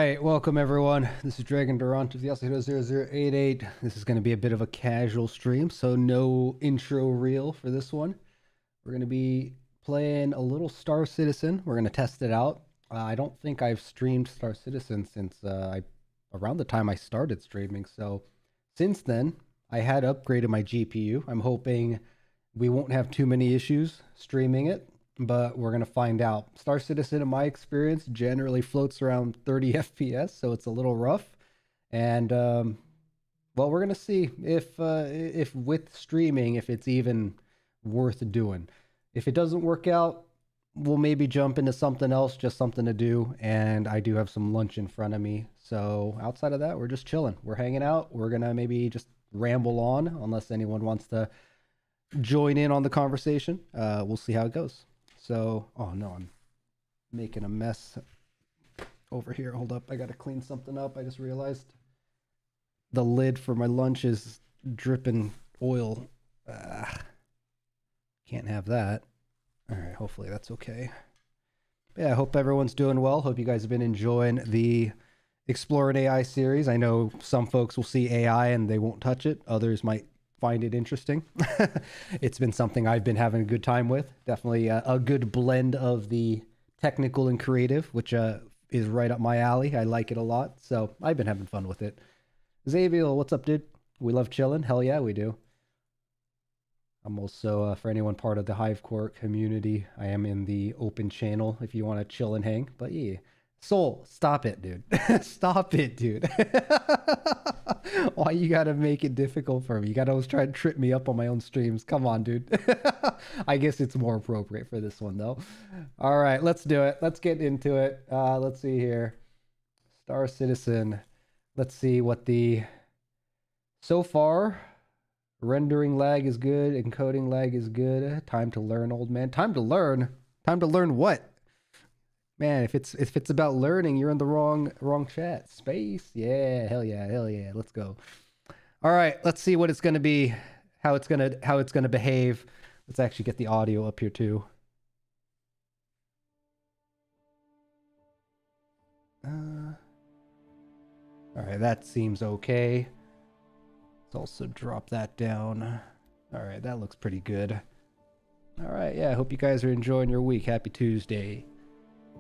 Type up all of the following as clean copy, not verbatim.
right, welcome everyone. This is Dregn Durant of the LC0088. This is going to be a bit of a casual stream, so no intro reel for this one. We're going to be playing a little Star Citizen. We're going to test it out. I don't think I've streamed Star Citizen since around the time I started streaming. So since then, I had upgraded my GPU. I'm hoping we won't have too many issues streaming it, but we're going to find out. Star Citizen, in my experience, generally floats around 30 FPS, so it's a little rough. And, well, we're going to see if with streaming, if it's even worth doing. If it doesn't work out, we'll maybe jump into something else, just something to do. And I do have some lunch in front of me. So outside of that, we're just chilling. We're hanging out. We're going to maybe just ramble on, unless anyone wants to join in on the conversation. We'll see how it goes. So, oh no, I'm making a mess over here. Hold up, I gotta clean something up. I just realized the lid for my lunch is dripping oil. Can't have that. All right, hopefully that's okay. Yeah, I hope everyone's doing well. Hope you guys have been enjoying the Exploring AI series. I know some folks will see AI and they won't touch it. Others might find it interesting. It's been something I've been having a good time with. Definitely a good blend of the technical and creative, which is right up my alley. I like it a lot. So I've been having fun with it. Xavier, what's up, dude? We love chilling. Hell yeah, we do. I'm also, for anyone part of the Hivecore community, I am in the open channel if you want to chill and hang. But yeah. Soul, stop it, dude. Stop it, dude. Why you gotta make it difficult for me? You gotta always try to trip me up on my own streams. Come on, dude. I guess it's more appropriate for this one, though. All right, let's do it. Let's get into it. Let's see here. Star Citizen. Let's see what the... So far, rendering lag is good. Encoding lag is good. Time to learn, old man. Time to learn? Time to learn what? Man, if it's about learning, you're in the wrong chat. Space? Yeah, hell yeah, hell yeah. Let's go. All right, let's see what it's gonna be, how it's gonna behave. Let's actually get the audio up here too. All right, that seems okay. Let's also drop that down. All right, that looks pretty good. All right, yeah, I hope you guys are enjoying your week. Happy Tuesday.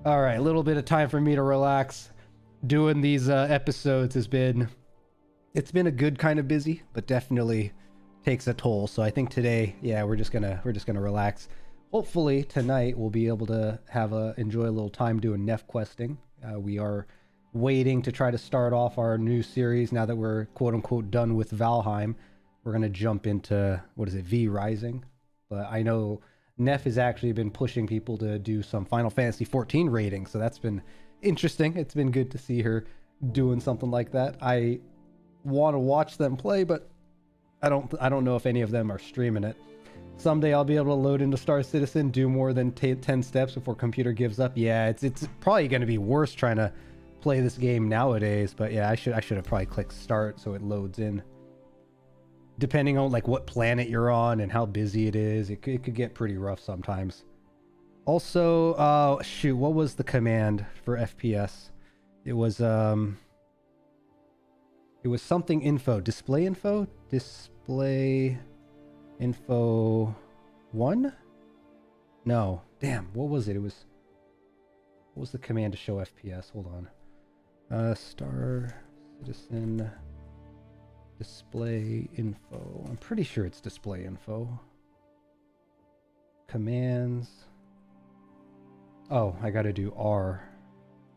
All right, a little bit of time for me to relax. Doing these episodes it's been a good kind of busy, but definitely takes a toll. So I think today, yeah, we're just gonna relax. Hopefully tonight we'll be able to enjoy a little time doing Nef questing. We are waiting to try to start off our new series now that we're quote unquote done with Valheim. We're gonna jump into, what is it, V Rising? But I know Nef has actually been pushing people to do some Final Fantasy 14 ratings, so that's been interesting. It's been good to see her doing something like that. I want to watch them play, but I don't know if any of them are streaming it. Someday I'll be able to load into Star Citizen, do more than 10 steps before computer gives up. Yeah, it's probably going to be worse trying to play this game nowadays, but yeah, I should have probably clicked start so it loads in. Depending on like what planet you're on and how busy it is, it could get pretty rough sometimes. Also, shoot, what was the command for FPS? It was something info. Display info? Display info 1? No. Damn, what was it? What was the command to show FPS? Hold on. Star Citizen display info. I'm pretty sure it's display info. Commands. Oh, I gotta do R.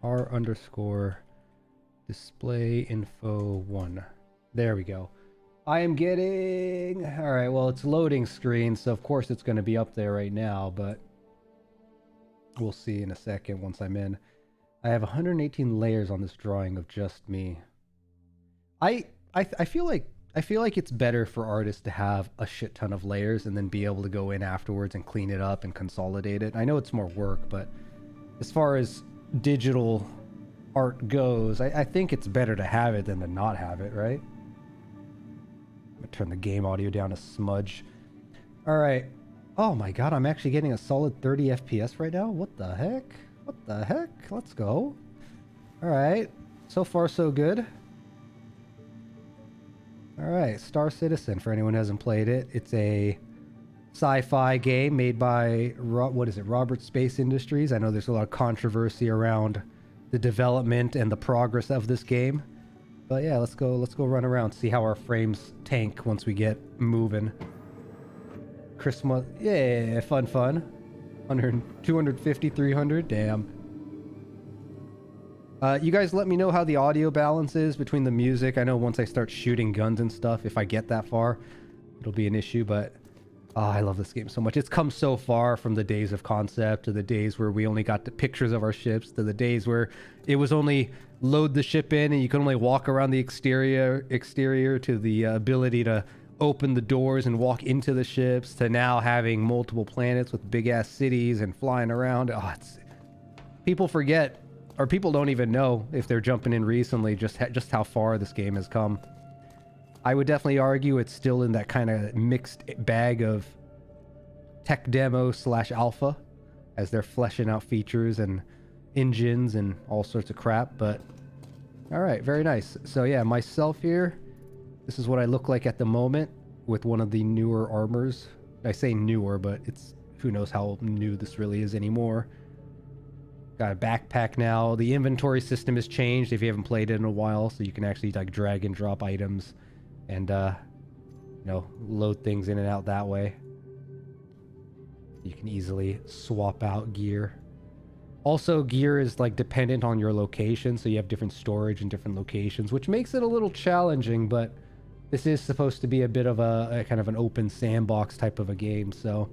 R underscore display info 1. There we go. I am getting... Alright, well, it's loading screen, so of course it's going to be up there right now, but we'll see in a second once I'm in. I have 118 layers on this drawing of just me. I feel like it's better for artists to have a shit ton of layers and then be able to go in afterwards and clean it up and consolidate it. I know it's more work, but as far as digital art goes, I think it's better to have it than to not have it, right? I'm gonna turn the game audio down a smudge. All right. Oh my god, I'm actually getting a solid 30 FPS right now? What the heck? What the heck? Let's go. All right. So far, so good. All right, Star Citizen, for anyone who hasn't played it. It's a sci-fi game made by, what is it, Robert Space Industries. I know there's a lot of controversy around the development and the progress of this game. But yeah, let's go run around, see how our frames tank once we get moving. Christmas, yeah, fun. 100, 250, 300, damn. You guys let me know how the audio balance is between the music. I know once I start shooting guns and stuff, if I get that far, it'll be an issue, but I love this game so much. It's come so far from the days of concept to the days where we only got the pictures of our ships to the days where it was only load the ship in and you could only walk around the exterior to the ability to open the doors and walk into the ships to now having multiple planets with big ass cities and flying around. People forget, or people don't even know if they're jumping in recently, just how far this game has come. I would definitely argue it's still in that kind of mixed bag of tech demo / alpha as they're fleshing out features and engines and all sorts of crap, but all right, very nice. So yeah, myself here, this is what I look like at the moment with one of the newer armors. I say newer, but it's, who knows how new this really is anymore. Got a backpack now. The inventory system has changed if you haven't played it in a while, so you can actually like drag and drop items and you know, load things in and out that way. You can easily swap out gear. Also, gear is like dependent on your location, so you have different storage in different locations, which makes it a little challenging, but this is supposed to be a bit of a kind of an open sandbox type of a game, so.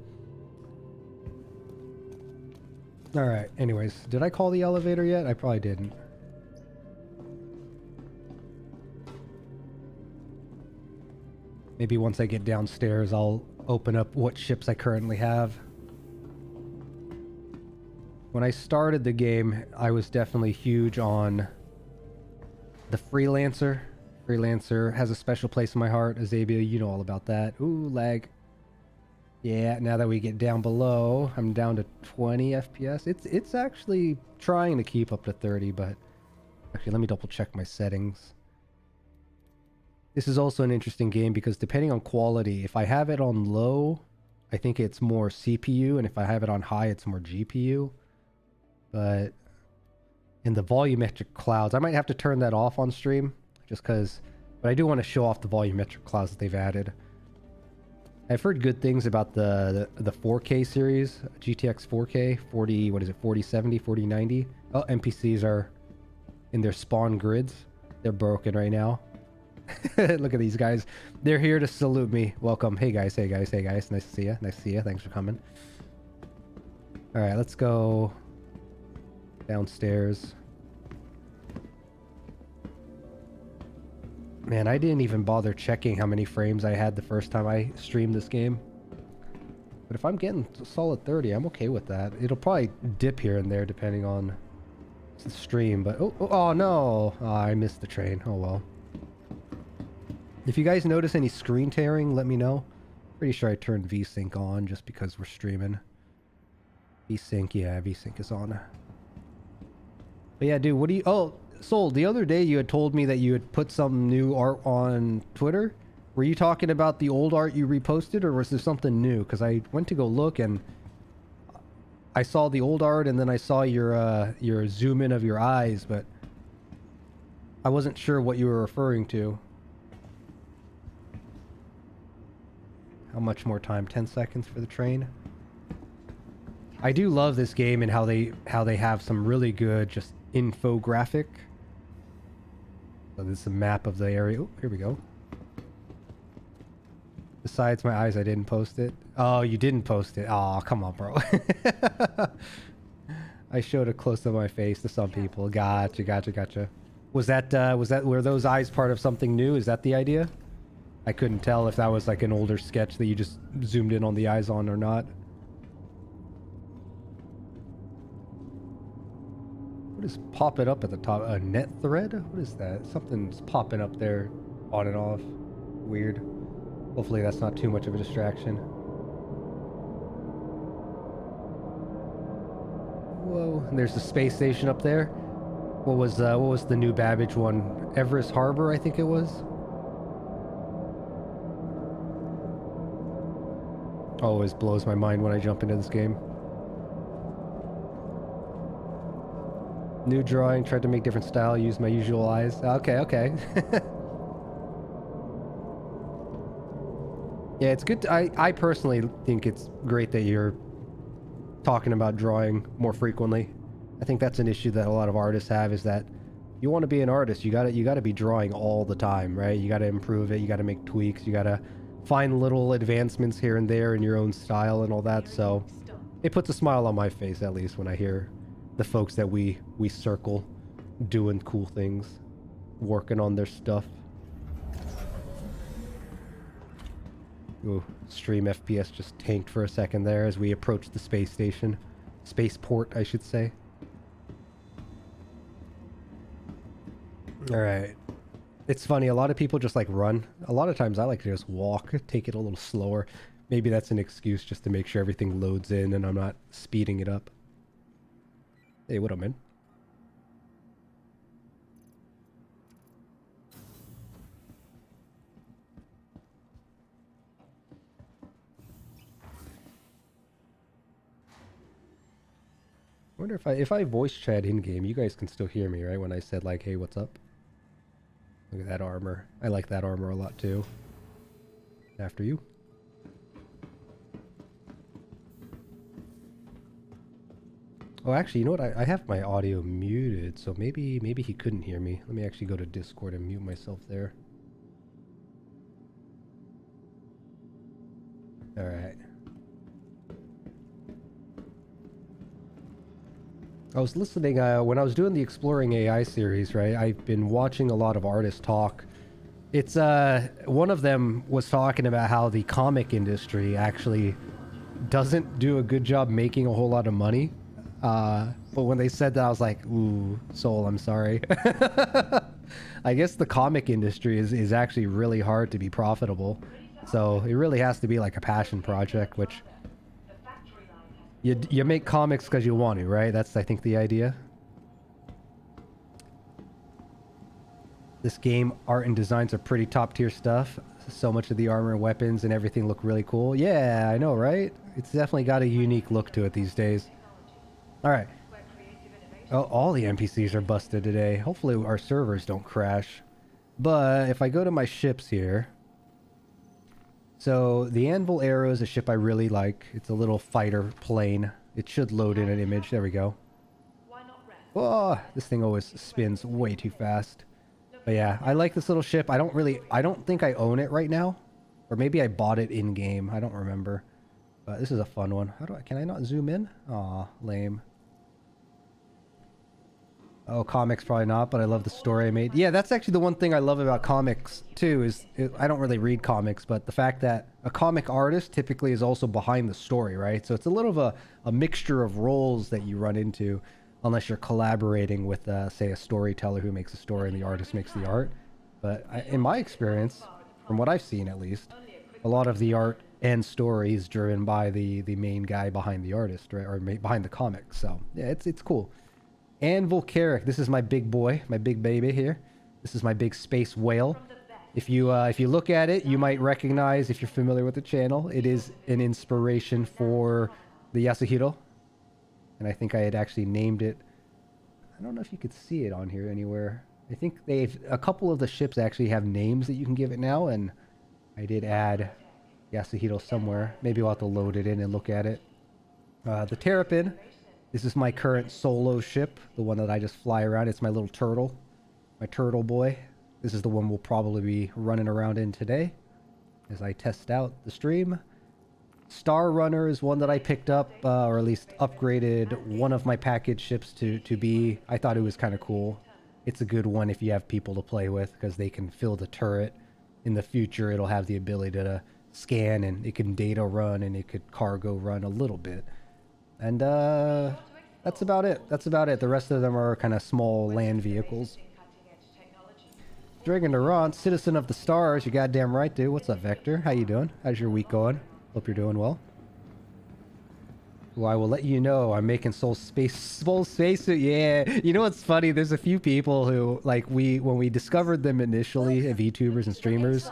All right, anyways, did I call the elevator yet? I probably didn't. Maybe once I get downstairs, I'll open up what ships I currently have. When I started the game, I was definitely huge on the Freelancer. Freelancer has a special place in my heart. Azabia, you know all about that. Ooh, lag. Yeah, now that we get down below, I'm down to 20 FPS. It's actually trying to keep up to 30, but actually, let me double check my settings. This is also an interesting game because depending on quality, if I have it on low, I think it's more CPU, and if I have it on high, it's more GPU. But in the volumetric clouds, I might have to turn that off on stream just because, but I do want to show off the volumetric clouds that they've added. I've heard good things about the 4K series, GTX 4K, 40, what is it, 4070, 4090. Oh, NPCs are in their spawn grids. They're broken right now. Look at these guys. They're here to salute me. Welcome. Hey guys, hey guys, hey guys. Nice to see you. Nice to see you. Thanks for coming. All right, let's go downstairs. Man, I didn't even bother checking how many frames I had the first time I streamed this game. But if I'm getting a solid 30, I'm okay with that. It'll probably dip here and there depending on the stream, but oh no. Oh, I missed the train. Oh well. If you guys notice any screen tearing, let me know. Pretty sure I turned VSync on just because we're streaming. VSync, yeah, VSync is on. But yeah, dude, what do you... Oh, Soul, the other day you had told me that you had put some new art on Twitter. Were you talking about the old art you reposted, or was there something new? Because I went to go look and I saw the old art and then I saw your zoom in of your eyes, but I wasn't sure what you were referring to. How much more time? 10 seconds for the train. I do love this game and how they have some really good just infographic. So this is a map of the area. Oh, here we go. Besides my eyes, I didn't post it. Oh, you didn't post it. Oh, come on, bro. I showed a close of my face to some people. Gotcha. Were those eyes part of something new? Is that the idea? I couldn't tell if that was like an older sketch that you just zoomed in on the eyes on or not. What is popping up at the top? A net thread? What is that? Something's popping up there on and off. Weird. Hopefully that's not too much of a distraction. Whoa. And there's the space station up there. what was the new Babbage one? Everest Harbor, I think it was. Always blows my mind when I jump into this game. New drawing, tried to make different style, use my usual eyes. Okay, okay. Yeah, it's good. I personally think it's great that you're talking about drawing more frequently. I think that's an issue that a lot of artists have, is that you want to be an artist, you gotta be drawing all the time, right? You gotta improve it, you gotta make tweaks, you gotta find little advancements here and there in your own style and all that. So it puts a smile on my face, at least, when I hear the folks that we circle doing cool things, working on their stuff. Ooh, stream FPS just tanked for a second there as we approach the space station. Spaceport, I should say. Alright. It's funny, a lot of people just like run. A lot of times I like to just walk, take it a little slower. Maybe that's an excuse just to make sure everything loads in and I'm not speeding it up. Hey, what up, man? I wonder if I voice chat in game, you guys can still hear me, right? When I said like, hey, what's up? Look at that armor. I like that armor a lot too. After you. Oh, actually, you know what? I have my audio muted, so maybe he couldn't hear me. Let me actually go to Discord and mute myself there. Alright. I was listening, when I was doing the Exploring AI series, right? I've been watching a lot of artists talk. It's, one of them was talking about how the comic industry actually doesn't do a good job making a whole lot of money. But when they said that, I was like, ooh, Soul, I'm sorry. I guess the comic industry is actually really hard to be profitable. So it really has to be like a passion project, which you make comics because you want to, right? That's, I think, the idea. This game, art and designs are pretty top tier stuff. So much of the armor and weapons and everything look really cool. Yeah, I know, right? It's definitely got a unique look to it these days. Alright. Oh, all the NPCs are busted today. Hopefully our servers don't crash. But if I go to my ships here... So, the Anvil Arrow is a ship I really like. It's a little fighter plane. It should load in an image. There we go. Oh, this thing always spins way too fast. But yeah, I like this little ship. I don't think I own it right now. Or maybe I bought it in-game. I don't remember. But this is a fun one. Can I not zoom in? Aw, lame. Oh, comics probably not, but I love the story I made. Yeah, that's actually the one thing I love about comics, too, is I don't really read comics, but the fact that a comic artist typically is also behind the story, right? So it's a little of a mixture of roles that you run into, unless you're collaborating with, say, a storyteller who makes a story and the artist makes the art. But in my experience, from what I've seen at least, a lot of the art and story is driven by the main guy behind the artist, right? Or behind the comic. So, yeah, it's cool. Anvil Carrick, this is my big boy, my big baby here. This is my big space whale. If you look at it, you might recognize, if you're familiar with the channel, it is an inspiration for the Yasuhiro. And I think I had actually named it. I don't know if you could see it on here anywhere. I think a couple of the ships actually have names that you can give it now, and I did add Yasuhiro somewhere. Maybe we'll have to load it in and look at it. The Terrapin. This is my current solo ship, the one that I just fly around. It's my little turtle, my turtle boy. This is the one we'll probably be running around in today as I test out the stream. Star Runner is one that I picked up, or at least upgraded one of my package ships to be. I thought it was kind of cool. It's a good one if you have people to play with, because they can fill the turret. In the future, it'll have the ability to scan, and it can data run, and it could cargo run a little bit. And that's about it. That's about it. The rest of them are kind of small land vehicles. Dregn Durant, citizen of the stars. You're goddamn right, dude. What's up, Vector? How you doing? How's your week going? Hope you're doing well. Well, I will let you know. I'm making Soul Space. Yeah, you know what's funny? There's a few people who like when we discovered them initially, VTubers and streamers.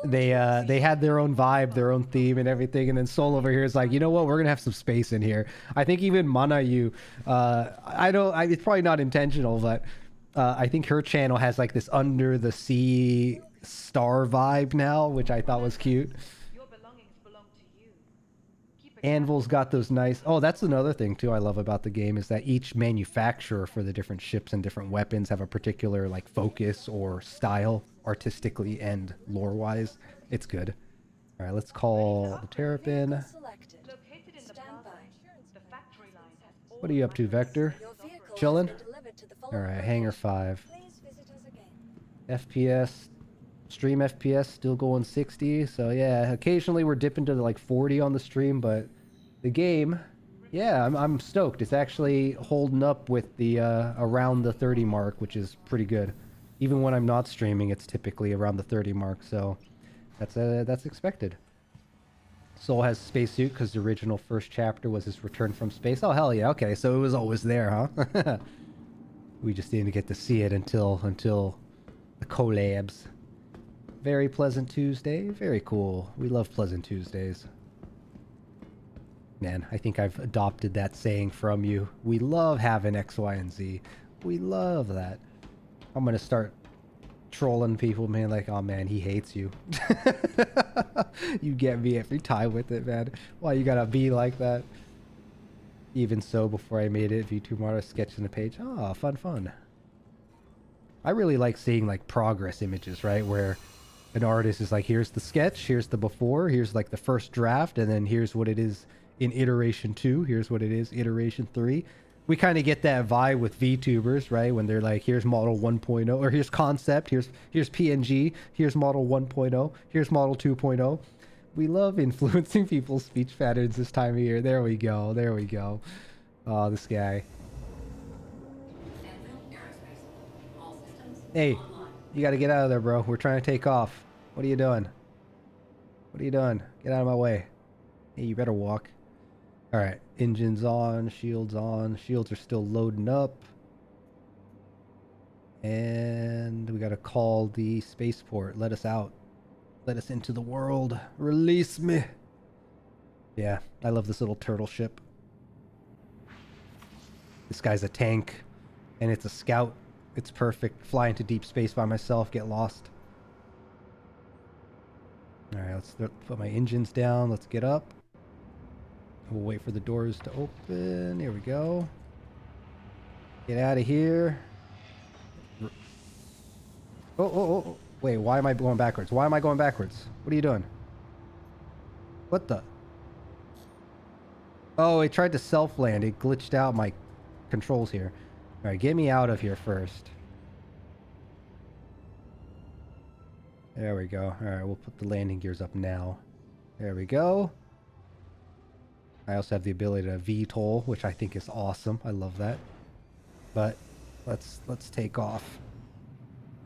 They had their own vibe, their own theme, and everything. And then Soul over here is like, you know what? We're gonna have some space in here. I think even Manayu, it's probably not intentional, but I think her channel has like this under the sea star vibe now, which I thought was cute. Anvil's got those nice... Oh, that's another thing, too, I love about the game, is that each manufacturer for the different ships and different weapons have a particular, like, focus or style, artistically and lore-wise. It's good. All right, let's call the Terrapin. What are you up to, Vector? Chilling? All right, Hangar 5. FPS... Stream FPS still going 60, so yeah, occasionally we're dipping to like 40 on the stream, but the game, yeah, I'm stoked. It's actually holding up with the around the 30 mark, which is pretty good. Even when I'm not streaming, it's typically around the 30 mark, so that's expected. Soul has spacesuit because the original first chapter was his return from space. Oh hell yeah, okay, so it was always there, huh? We just didn't get to see it until the collabs. Very pleasant Tuesday. Very cool. We love pleasant Tuesdays. Man, I think I've adopted that saying from you. We love having X, Y, and Z. We love that. I'm gonna start trolling people, man, like, oh man, he hates you. You get me every time with it, man. Why you gotta be like that? Even so, before I made it, V2 Mara sketching the page. Oh, fun. I really like seeing, like, progress images, right? Where an artist is like, here's the sketch, here's the before, here's like the first draft, and then here's what it is in iteration 2, here's what it is iteration 3. We kind of get that vibe with VTubers, right? When they're like, here's model 1.0, or here's concept, here's PNG, here's model 1.0, here's model 2.0. We love influencing people's speech patterns this time of year. There we go. Oh, this guy. Hey, you gotta get out of there, bro. We're trying to take off. What are you doing? Get out of my way. Hey, you better walk. Alright, engines on, shields on. Shields are still loading up. And we gotta call the spaceport. Let us out. Let us into the world. Release me. Yeah, I love this little turtle ship. This guy's a tank, and it's a scout. It's perfect. Fly into deep space by myself, get lost. Alright, let's put my engines down. Let's get up. We'll wait for the doors to open. Here we go. Get out of here. Oh. Wait, why am I going backwards? What are you doing? What the? Oh, it tried to self-land. It glitched out my controls here. Alright, get me out of here first. There we go. Alright, we'll put the landing gears up now. There we go. I also have the ability to VTOL, which I think is awesome. I love that. But let's take off.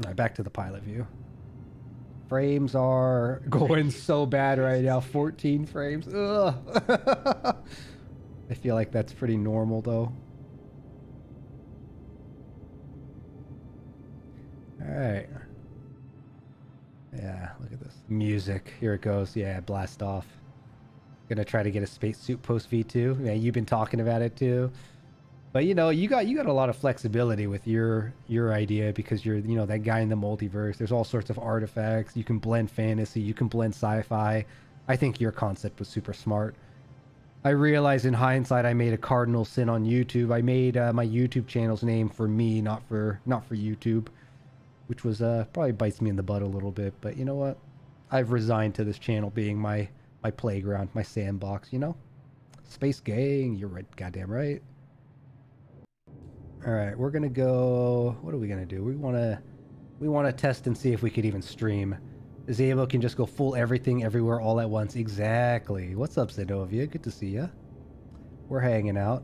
Alright, back to the pilot view. Frames are going so bad right now. 14 frames. Ugh. I feel like that's pretty normal though. Alright. Yeah, look at this. Music. Here it goes. Yeah, blast off. Gonna try to get a spacesuit post V2. Yeah, you've been talking about it too. But you know, you got a lot of flexibility with your idea because you're, you know, that guy in the multiverse. There's all sorts of artifacts. You can blend fantasy, you can blend sci-fi. I think your concept was super smart. I realized in hindsight I made a cardinal sin on YouTube. I made my YouTube channel's name for me, not for YouTube, which was probably bites me in the butt a little bit. But you know what? I've resigned to this channel being my playground, my sandbox. You know, Space Gang. You're right, goddamn right. All right, we're gonna go. What are we gonna do? We wanna test and see if we could even stream. Zabo can just go full everything everywhere all at once. Exactly. What's up, Zedovia? Good to see ya. We're hanging out.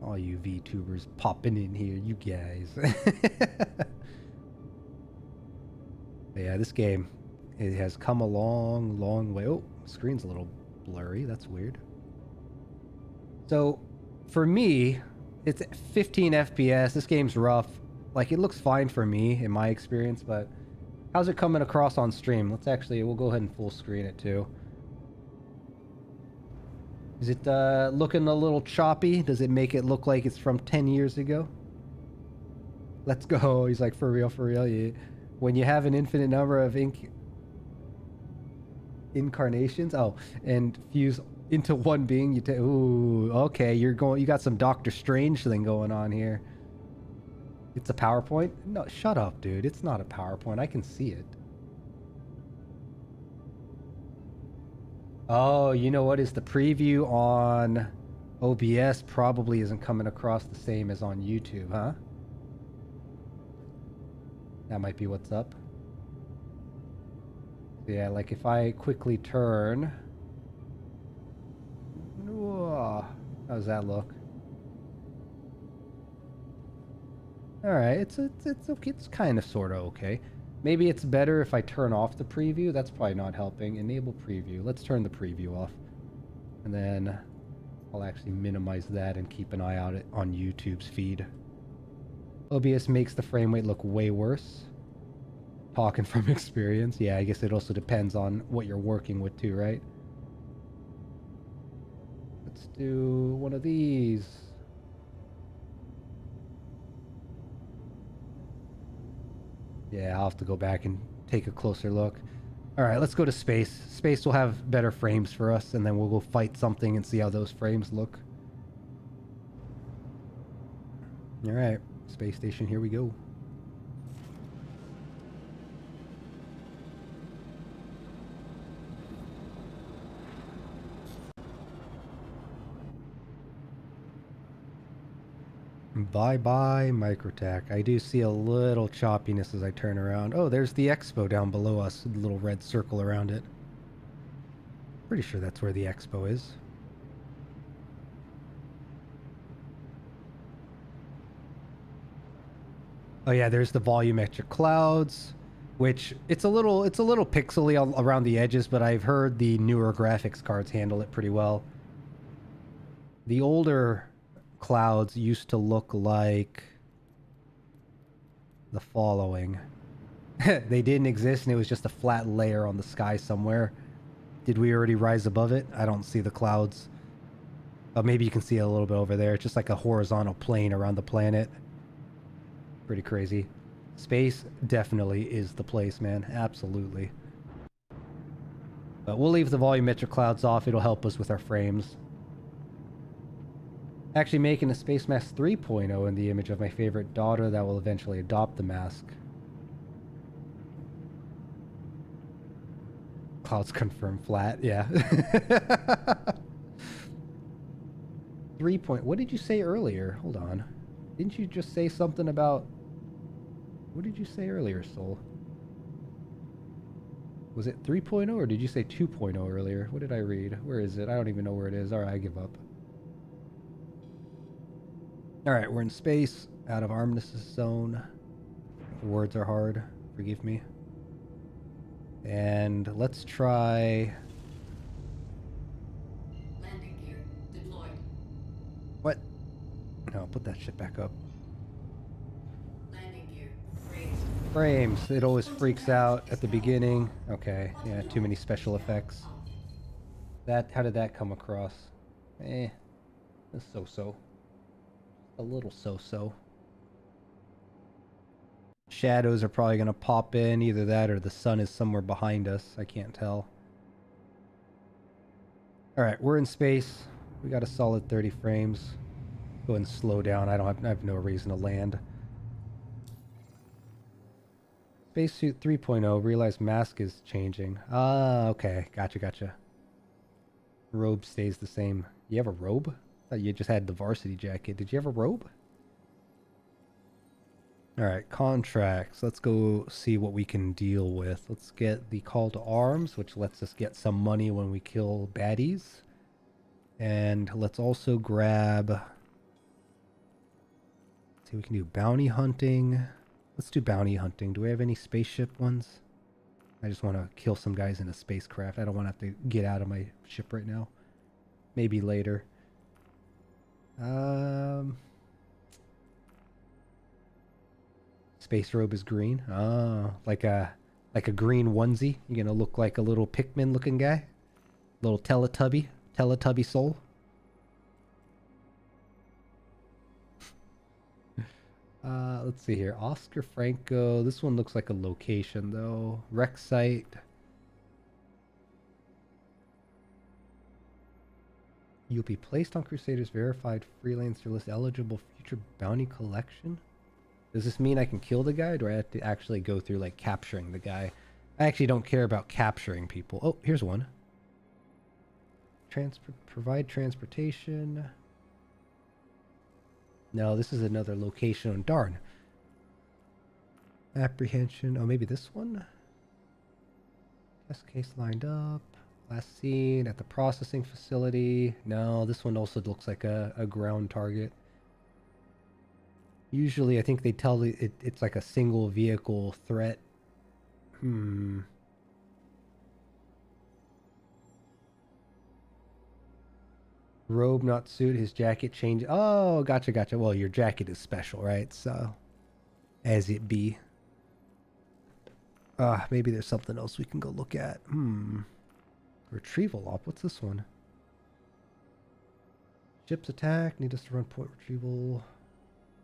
All you VTubers popping in here, you guys. Yeah, this game, it has come a long way. Oh, screen's a little blurry. That's weird. So, for me, it's 15 FPS. This game's rough. Like, it looks fine for me, in my experience, but how's it coming across on stream? We'll go ahead and full screen it, too. Is it looking a little choppy? Does it make it look like it's from 10 years ago? Let's go. He's like, for real, yeah. When you have an infinite number of incarnations, and fuse into one being, ooh, okay, you got some Doctor Strange thing going on here. It's a PowerPoint? No, shut up, dude. It's not a PowerPoint. I can see it. Oh, you know what? Is the preview on OBS probably isn't coming across the same as on YouTube, huh? That might be what's up. Yeah, like if I quickly turn... Whoa, how does that look? Alright, it's okay. It's kind of sort of okay. Maybe it's better if I turn off the preview. That's probably not helping. Enable preview. Let's turn the preview off. And then I'll actually minimize that and keep an eye out on YouTube's feed. OBS makes the frame rate look way worse. Talking from experience. Yeah, I guess it also depends on what you're working with too, right? Let's do one of these. Yeah, I'll have to go back and take a closer look. Alright, let's go to space. Space will have better frames for us, and then we'll go fight something and see how those frames look. Alright, space station, here we go. Bye-bye, Microtac. I do see a little choppiness as I turn around. Oh, there's the expo down below us. A little red circle around it. Pretty sure that's where the expo is. Oh yeah, there's the volumetric clouds, which it's a little pixely around the edges, but I've heard the newer graphics cards handle it pretty well. The older clouds used to look like the following. They didn't exist, and it was just a flat layer on the sky somewhere. Did we already rise above it? I don't see the clouds. Oh, maybe you can see it a little bit over there. It's just like a horizontal plane around the planet. Pretty crazy. Space definitely is the place, man. Absolutely. But we'll leave the volumetric clouds off. It'll help us with our frames. Actually making a Space Mask 3.0 in the image of my favorite daughter that will eventually adopt the mask. Clouds confirmed flat, yeah. 3. What did you say earlier? Hold on. Didn't you just say something about... What did you say earlier, Soul? Was it 3.0 or did you say 2.0 earlier? What did I read? Where is it? I don't even know where it is. Alright, I give up. Alright, we're in space, out of Armistice Zone. The words are hard, forgive me. And let's try... Landing gear deployed. What? No, put that shit back up. Landing gear raised. Frames, it always freaks out at the beginning. Okay, yeah, too many special effects. How did that come across? It's so-so. A little so-so. Shadows are probably going to pop in, either that or the sun is somewhere behind us. I can't tell. Alright, we're in space. We got a solid 30 frames. Go ahead and slow down. I have no reason to land. Spacesuit 3.0. Realize mask is changing. Ah, okay. Gotcha. Robe stays the same. You have a robe? I thought you just had the varsity jacket. Did you have a robe? Alright, contracts. Let's go see what we can deal with. Let's get the call to arms, which lets us get some money when we kill baddies. And let's also grab... Let's see, we can do bounty hunting. Let's do bounty hunting. Do we have any spaceship ones? I just want to kill some guys in a spacecraft. I don't want to have to get out of my ship right now. Maybe later. Space robe is green. Oh, like a green onesie. You're gonna look like a little Pikmin looking guy. Little Teletubby soul. Let's see here. Oscar Franco. This one looks like a location though. Rec site. You'll be placed on Crusader's verified freelancer list, eligible future bounty collection. Does this mean I can kill the guy, or do I have to actually go through like capturing the guy? I actually don't care about capturing people. Oh, here's one. Provide transportation. No, this is another location. Darn. Apprehension. Oh, maybe this one? Test case lined up. Last seen at the processing facility. No, this one also looks like a ground target. Usually, I think they tell it's like a single vehicle threat. Robe not suit, his jacket change. Oh, gotcha. Well, your jacket is special, right? So, as it be. Maybe there's something else we can go look at. Retrieval op. What's this one? Ships attack. Need us to run point retrieval.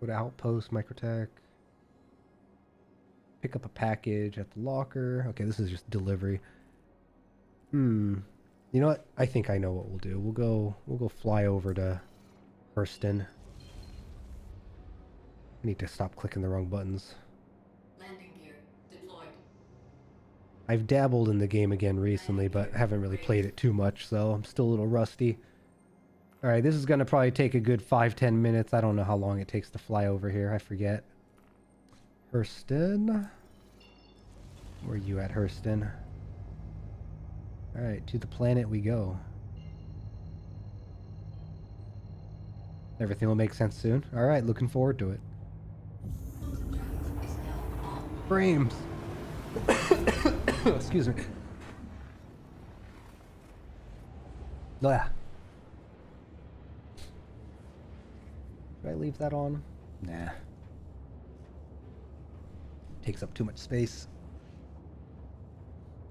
Go to outpost, microtech. Pick up a package at the locker. Okay, this is just delivery. You know what? I think I know what we'll do. We'll go fly over to Hurston. I need to stop clicking the wrong buttons. Landing gear deployed. I've dabbled in the game again recently, but haven't really played it too much, so I'm still a little rusty. Alright, this is gonna probably take a good 5-10 minutes. I don't know how long it takes to fly over here. I forget. Hurston? Where are you at, Hurston? Alright, to the planet we go. Everything will make sense soon. Alright, looking forward to it. Frames! Excuse me. Yeah. Should I leave that on? Nah. Takes up too much space.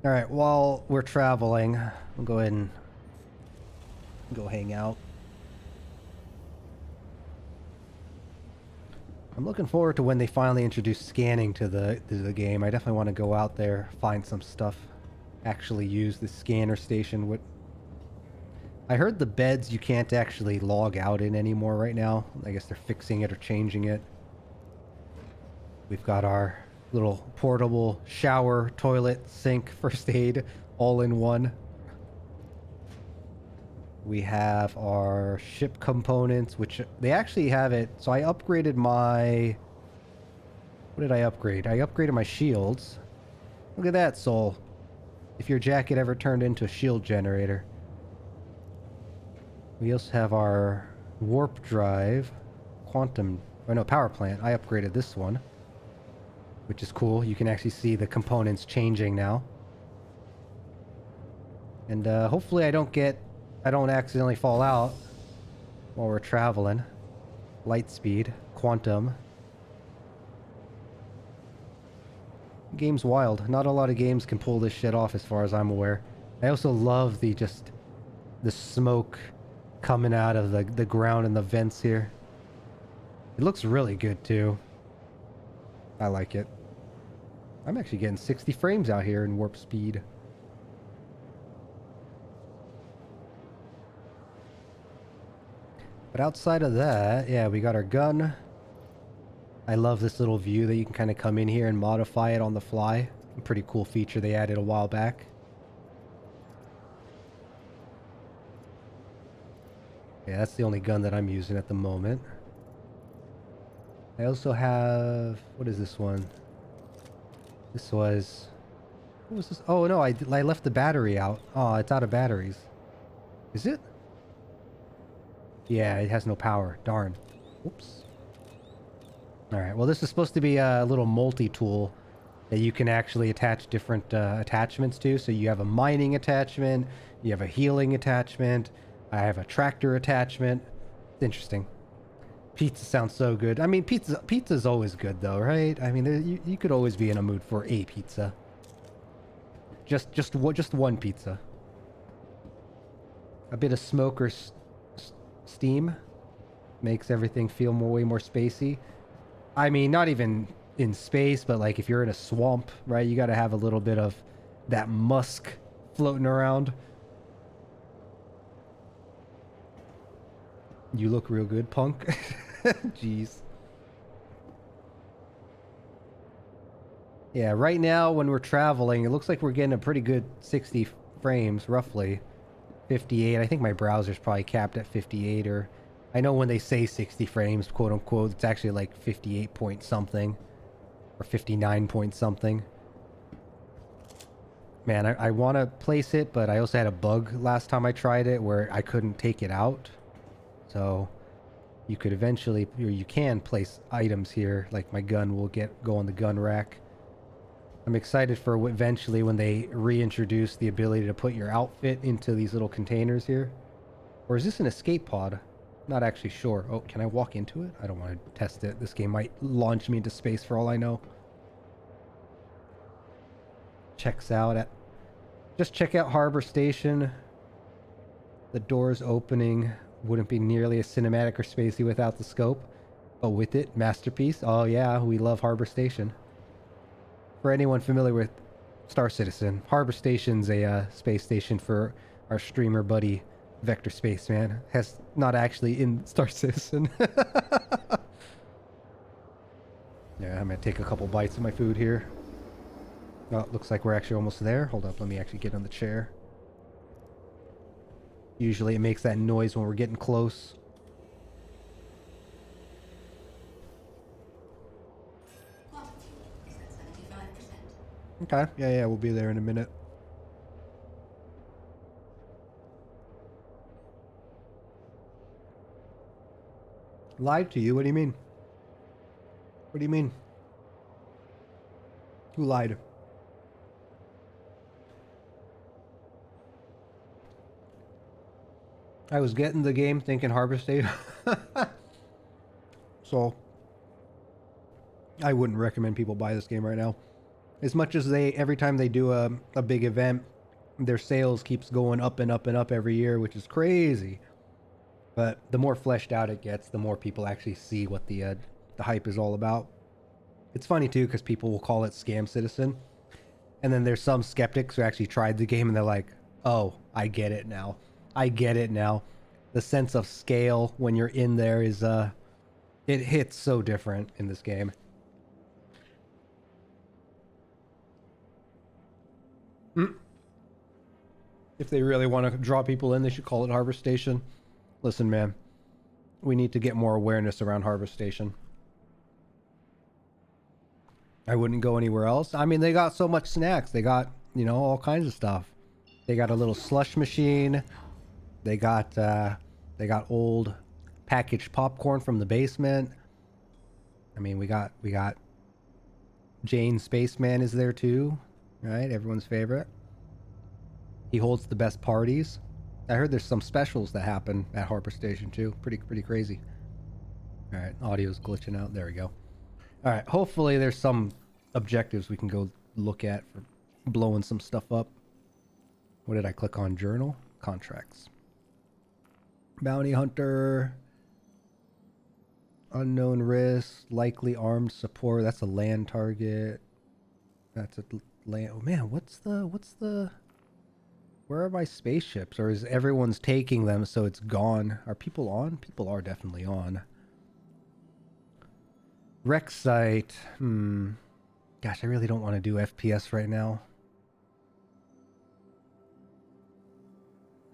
Alright, while we're traveling, we'll go ahead and go hang out. I'm looking forward to when they finally introduce scanning to the game. I definitely want to go out there, find some stuff, actually use the scanner station. I heard the beds you can't actually log out in anymore right now. I guess they're fixing it or changing it. We've got our little portable shower, toilet, sink, first aid, all in one. We have our ship components, which they actually have it. So I upgraded my... What did I upgrade? I upgraded my shields. Look at that, Soul. If your jacket ever turned into a shield generator. We also have our warp drive, quantum... Oh no, power plant. I upgraded this one, which is cool. You can actually see the components changing now. And hopefully I don't accidentally fall out while we're traveling. Light speed, quantum. Game's wild. Not a lot of games can pull this shit off as far as I'm aware. I also love the smoke coming out of the ground and the vents here. It looks really good too. I like it. I'm actually getting 60 frames out here in warp speed. But outside of that, yeah, we got our gun. I love this little view that you can kind of come in here and modify it on the fly. A pretty cool feature they added a while back. Yeah, that's the only gun that I'm using at the moment. I also have... What is this one? This was... What was this? Oh, no, I left the battery out. Oh, it's out of batteries. Is it? Yeah, it has no power. Darn. Oops. Alright, well this is supposed to be a little multi-tool. that you can actually attach different attachments to. So you have a mining attachment, you have a healing attachment, I have a tractor attachment. It's interesting. Pizza sounds so good. I mean, pizza's always good though, right? I mean, you could always be in a mood for a pizza. Just one pizza. A bit of smoke or steam makes everything feel way more spacey. I mean, not even in space, but like if you're in a swamp, right? You got to have a little bit of that musk floating around. You look real good, punk. Jeez. Yeah, right now when we're traveling, it looks like we're getting a pretty good 60 frames, roughly. 58. I think my browser's probably capped at 58, or I know when they say 60 frames, quote unquote, it's actually like 58 point something or 59 point something. Man, I want to place it, but I also had a bug last time I tried it where I couldn't take it out. So you could eventually, or you can place items here, like my gun will go on the gun rack. I'm excited for eventually when they reintroduce the ability to put your outfit into these little containers here. Or is this an escape pod? Not actually sure. Oh, can I walk into it? I don't want to test it. This game might launch me into space for all I know. Checks out at... Just check out Harbor Station. The doors opening wouldn't be nearly as cinematic or spacey without the scope. But with it, masterpiece. Oh yeah, we love Harbor Station. For anyone familiar with Star Citizen, Harbor Station's a space station for our streamer buddy Vector Spaceman. Has not actually in Star Citizen. Yeah, I'm gonna take a couple bites of my food here. Oh, looks like we're actually almost there. Hold up, let me actually get on the chair. Usually it makes that noise when we're getting close. Okay, yeah, we'll be there in a minute. Lied to you? What do you mean? What do you mean? Who lied? I was getting the game thinking Harbor State. So, I wouldn't recommend people buy this game right now. As much as every time they do a big event, their sales keeps going up and up and up every year, which is crazy. But the more fleshed out it gets, the more people actually see what the hype is all about. It's funny too, because people will call it Scam Citizen. And then there's some skeptics who actually tried the game and they're like, oh, I get it now. I get it now. The sense of scale when you're in there is, it hits so different in this game. If they really want to draw people in, they should call it Harbor Station. Listen, man, we need to get more awareness around Harbor Station. I wouldn't go anywhere else. I mean, they got so much snacks. They got, you know, all kinds of stuff. They got a little slush machine. They got old packaged popcorn from the basement. I mean, we got Jane Spaceman is there too, right? Everyone's favorite. He holds the best parties. I heard there's some specials that happen at Harbor Station too. Pretty crazy. All right, audio's glitching out. There we go. All right, hopefully there's some objectives we can go look at for blowing some stuff up. What did I click on? Journal? Contracts. Bounty Hunter. Unknown risk. Likely armed support. That's a land target. That's a land... Oh man, what's the... Where are my spaceships? Or is everyone's taking them so it's gone? Are people on? People are definitely on. Rec site. Gosh, I really don't want to do FPS right now.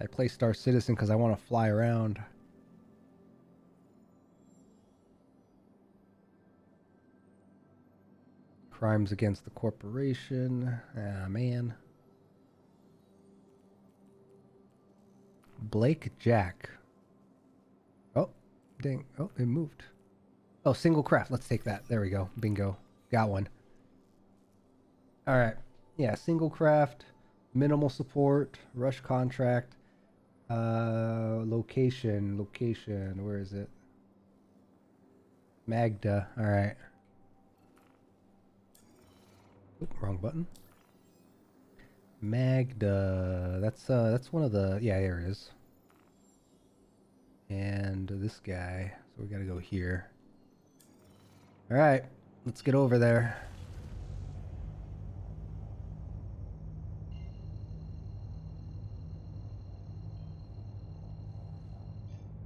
I play Star Citizen because I want to fly around. Crimes against the corporation. Ah, man. Blake Jack. Oh, dang. Oh, it moved. Oh, single craft. Let's take that. There we go. Bingo. Got one. All right. Yeah, single craft, minimal support, rush contract, location. Where is it? Magda. All right. Oop, wrong button. Magda. That's one of the, yeah, there it is. And this guy. So we gotta go here. All right, let's get over there.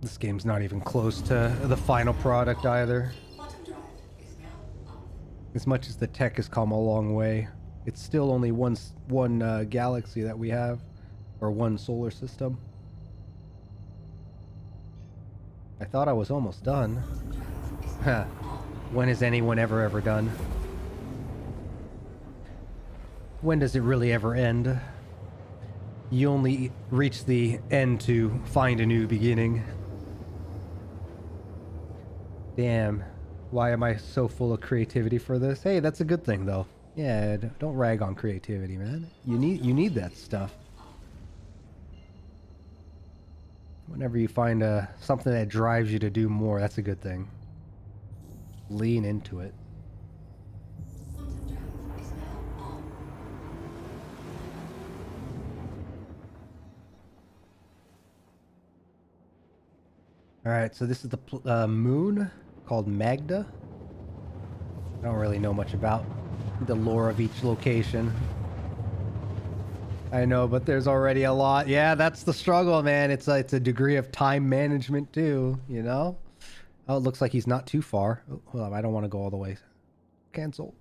This game's not even close to the final product either. Quantum drive is now off. As much as the tech has come a long way, it's still only one galaxy that we have, or one solar system. I thought I was almost done. Huh. When is anyone ever done? When does it really ever end? You only reach the end to find a new beginning. Damn. Why am I so full of creativity for this? Hey, that's a good thing though. Yeah, don't rag on creativity, man. You need that stuff. Whenever you find something that drives you to do more, that's a good thing. Lean into it. Quantum drive is now on. Alright, so this is the moon called Magda. I don't really know much about the lore of each location. I know, but there's already a lot. Yeah, that's the struggle, man. It's a degree of time management too, you know? Oh, it looks like he's not too far. Oh, hold on, I don't want to go all the way. Cancel.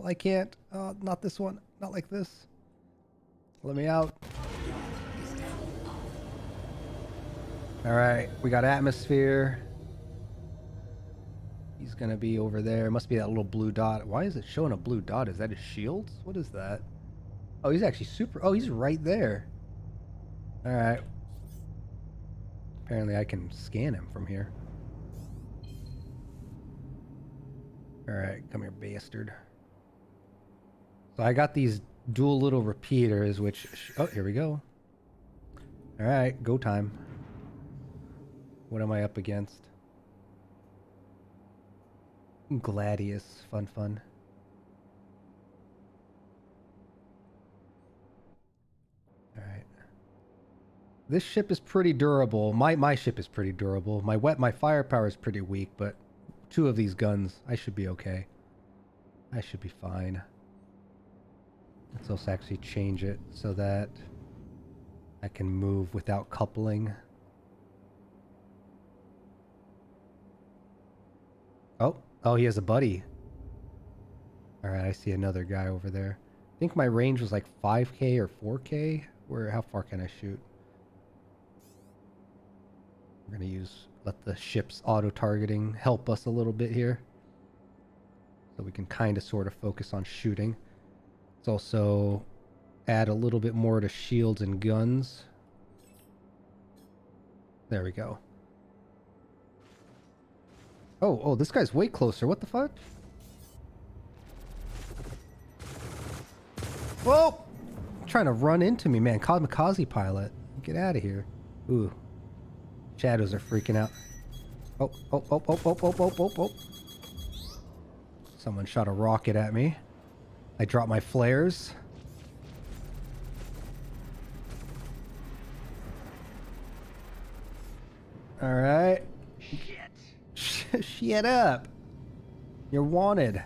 I can't. Not this one. Not like this. Let me out. Alright, we got atmosphere. He's gonna be over there. Must be that little blue dot. Why is it showing a blue dot? Is that his shields? What is that? Oh, he's actually super... Oh, he's right there. Alright. Apparently I can scan him from here. Alright, come here, bastard. So I got these dual little repeaters, which... Oh, here we go. Alright, go time. What am I up against? Gladius. Fun. Alright. This ship is pretty durable. My ship is pretty durable. My firepower is pretty weak, but two of these guns, I should be okay. I should be fine. Let's also actually change it so that I can move without coupling. Oh, he has a buddy. Alright, I see another guy over there. I think my range was like 5K or 4K. How far can I shoot? We're gonna let the ship's auto-targeting help us a little bit here. So we can kind of sort of focus on shooting. Let's also add a little bit more to shields and guns. There we go. Oh, this guy's way closer. What the fuck? Whoa! Trying to run into me, man. Kamikaze pilot. Get out of here. Ooh. Shadows are freaking out. Oh. Someone shot a rocket at me. I dropped my flares. Alright. Shut up. You're wanted.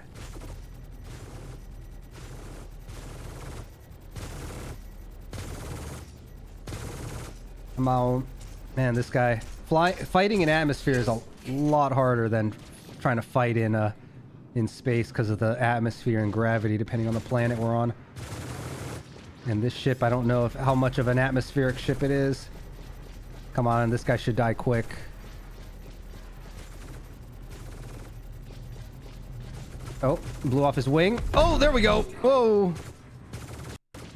Come on. Man, this guy. Fighting in atmosphere is a lot harder than trying to fight in space because of the atmosphere and gravity, depending on the planet we're on. And this ship, I don't know how much of an atmospheric ship it is. Come on, this guy should die quick. Oh, blew off his wing. Oh, there we go. Whoa.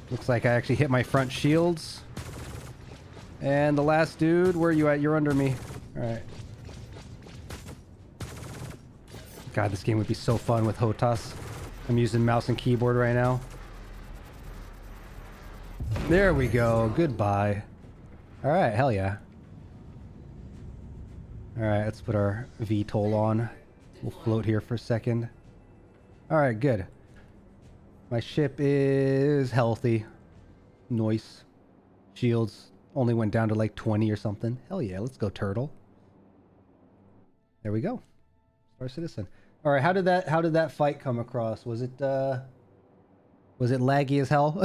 Looks like I actually hit my front shields. And the last dude, where are you at? You're under me. Alright. God, this game would be so fun with HOTAS. I'm using mouse and keyboard right now. There we go. Goodbye. All right, hell yeah. All right, let's put our VTOL on. We'll float here for a second. All right, good. My ship is healthy. Nice. Shields only went down to like 20 or something. Hell yeah, let's go turtle. There we go. Star Citizen. All right, how did that fight come across? Was it laggy as hell?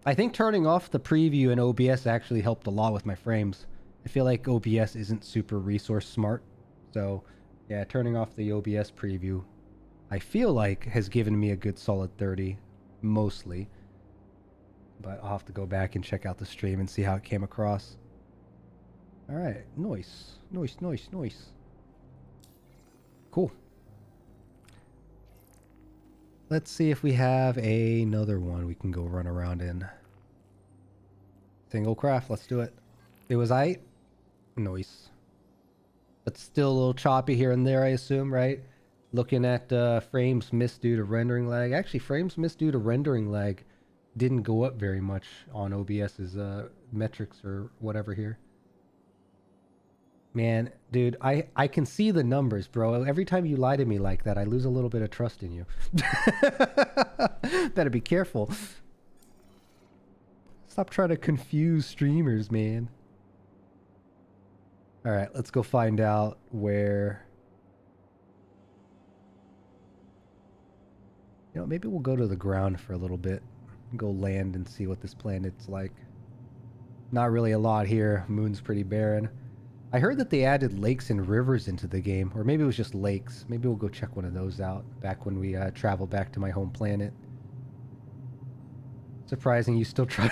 I think turning off the preview in OBS actually helped a lot with my frames. I feel like OBS isn't super resource smart. So, yeah, turning off the OBS preview, I feel like has given me a good solid 30, mostly. But I'll have to go back and check out the stream and see how it came across. All right, nice. Nice, nice, nice. Cool. Let's see if we have another one we can go run around in. Single craft, let's do it. It was aight. Nice. But still a little choppy here and there, I assume, right? Looking at frames missed due to rendering lag. Actually, frames missed due to rendering lag didn't go up very much on OBS's metrics or whatever here. Man, dude, I can see the numbers, bro. Every time you lie to me like that, I lose a little bit of trust in you. Better be careful. Stop trying to confuse streamers, man. All right, let's go find out where... You know, maybe we'll go to the ground for a little bit. Go land and see what this planet's like. Not really a lot here. Moon's pretty barren. I heard that they added lakes and rivers into the game, or maybe it was just lakes. Maybe we'll go check one of those out back when we travel back to my home planet. Surprising you still try.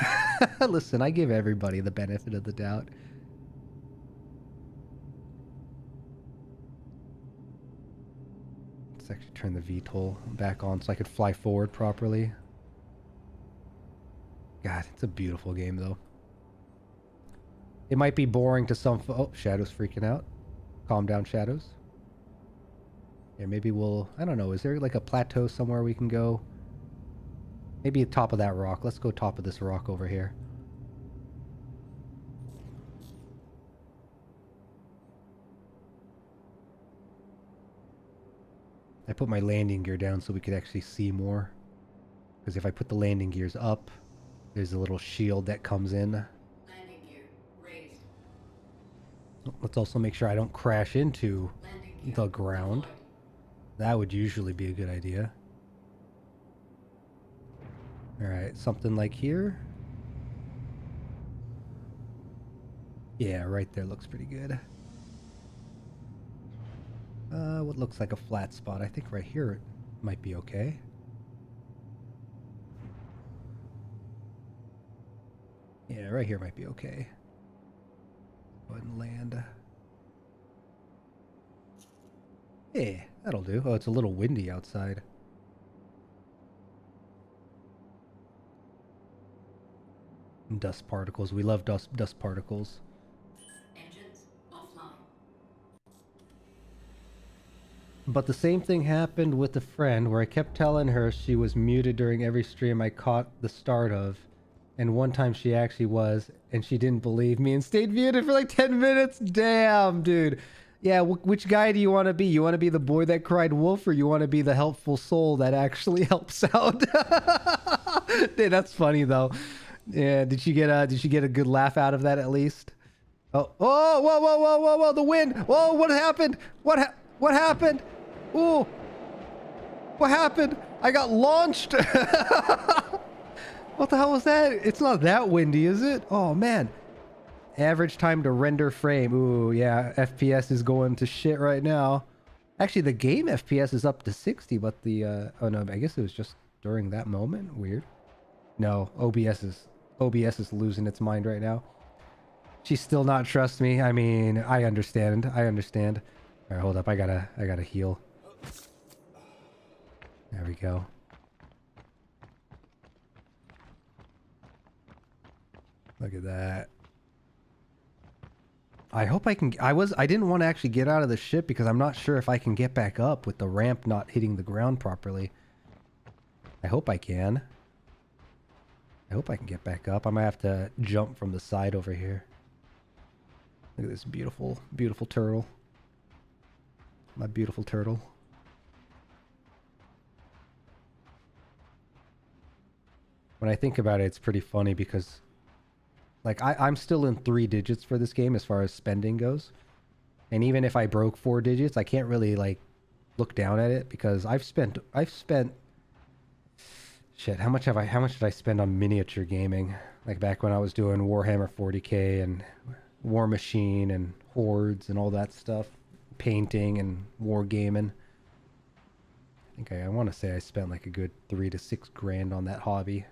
Listen, I give everybody the benefit of the doubt. Let's actually turn the VTOL back on so I could fly forward properly. God, it's a beautiful game though. It might be boring to some... Oh, Shadow's freaking out. Calm down, Shadows. Yeah, maybe we'll... I don't know. Is there like a plateau somewhere we can go? Maybe at top of that rock. Let's go top of this rock over here. I put my landing gear down so we could actually see more. Because if I put the landing gears up, there's a little shield that comes in. Let's also make sure I don't crash into the ground. That would usually be a good idea. Alright, something like here. Yeah, right there looks pretty good. What looks like a flat spot? I think right here it might be okay. Yeah, right here might be okay. Go ahead and land. Yeah, that'll do. Oh, it's a little windy outside. Dust particles. We love dust particles. Engines offline. But the same thing happened with a friend where I kept telling her she was muted during every stream I caught the start of. And one time she actually was, and she didn't believe me and stayed muted for like 10 minutes. Damn, dude. Yeah, which guy do you want to be? You want to be the boy that cried wolf, or you want to be the helpful soul that actually helps out? Dude, that's funny though. Yeah, did she get a good laugh out of that at least? Oh, whoa, whoa, whoa, whoa, whoa, whoa, the wind. Whoa, what happened? What happened? Ooh. What happened? I got launched. What the hell was that? It's not that windy, is it? Oh, man. Average time to render frame. Ooh, yeah. FPS is going to shit right now. Actually, the game FPS is up to 60, but the... oh, no, I guess it was just during that moment. Weird. No, OBS is losing its mind right now. She's still not trust me. I mean, I understand. I understand. All right, hold up. I gotta heal. There we go. Look at that. I hope I can... I didn't want to actually get out of the ship because I'm not sure if I can get back up with the ramp not hitting the ground properly. I hope I can. I hope I can get back up. I might have to jump from the side over here. Look at this beautiful, beautiful turtle. My beautiful turtle. When I think about it, it's pretty funny because, like, I'm still in 3 digits for this game as far as spending goes. And even if I broke 4 digits, I can't really, like, look down at it because I've spent shit, how much did I spend on miniature gaming? Like back when I was doing Warhammer 40K and War Machine and Hordes and all that stuff. Painting and war gaming. I think I want to say I spent like a good 3 to 6 grand on that hobby.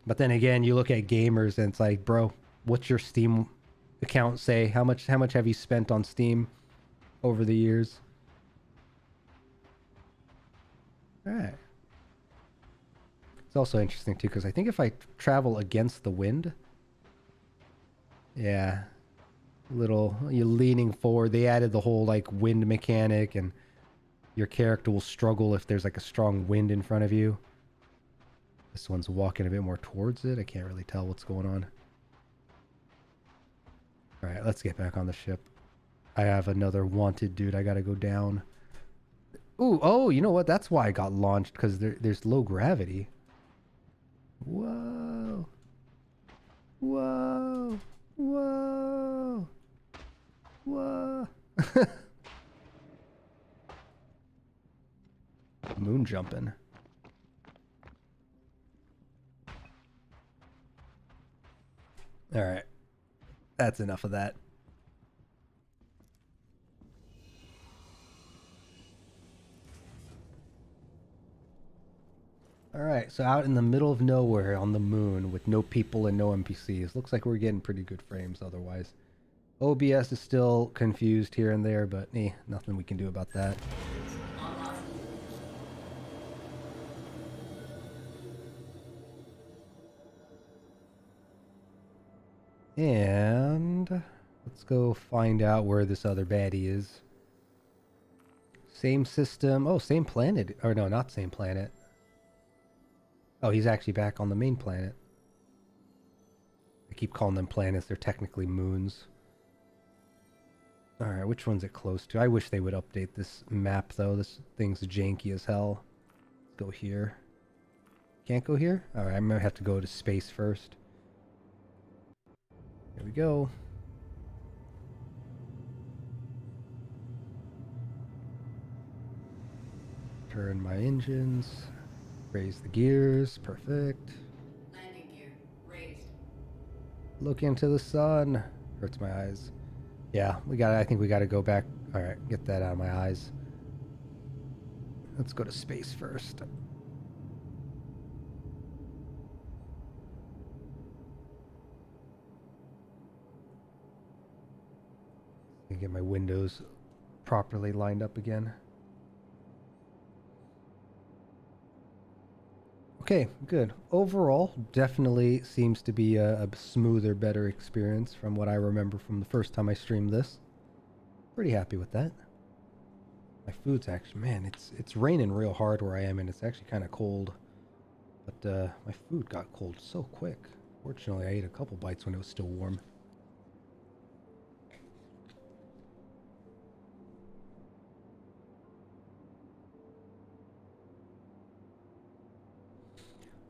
But then again, you look at gamers and it's like, bro, what's your Steam account say? How much have you spent on Steam over the years? All right. It's also interesting too because I think if I travel against the wind, yeah, you're leaning forward. They added the whole like wind mechanic, and your character will struggle if there's like a strong wind in front of you. This one's walking a bit more towards it. I can't really tell what's going on. All right, let's get back on the ship. I have another wanted dude. I gotta go down. Ooh, oh, you know what? That's why I got launched, because there's low gravity. Whoa. Whoa. Whoa. Whoa. Moon jumping. All right. That's enough of that. Alright, so out in the middle of nowhere on the moon with no people and no NPCs. Looks like we're getting pretty good frames otherwise. OBS is still confused here and there, but nothing we can do about that. And let's go find out where this other baddie is. Same system. Oh, same planet. Or no, not same planet. Oh, he's actually back on the main planet. I keep calling them planets. They're technically moons. Alright, which one's it close to? I wish they would update this map, though. This thing's janky as hell. Let's go here. Can't go here? Alright, I'm gonna have to go to space first. Here we go. Turn my engines. Raise the gears. Perfect. Landing gear raised. Look into the sun. Hurts my eyes. Yeah, I think we gotta go back. Alright, get that out of my eyes. Let's go to space first. Get my windows properly lined up again. Okay, good. Overall, definitely seems to be a smoother, better experience from what I remember from the first time I streamed this. Pretty happy with that. My food's actually, man, it's raining real hard where I am, and it's actually kind of cold. But my food got cold so quick. Fortunately, I ate a couple bites when it was still warm.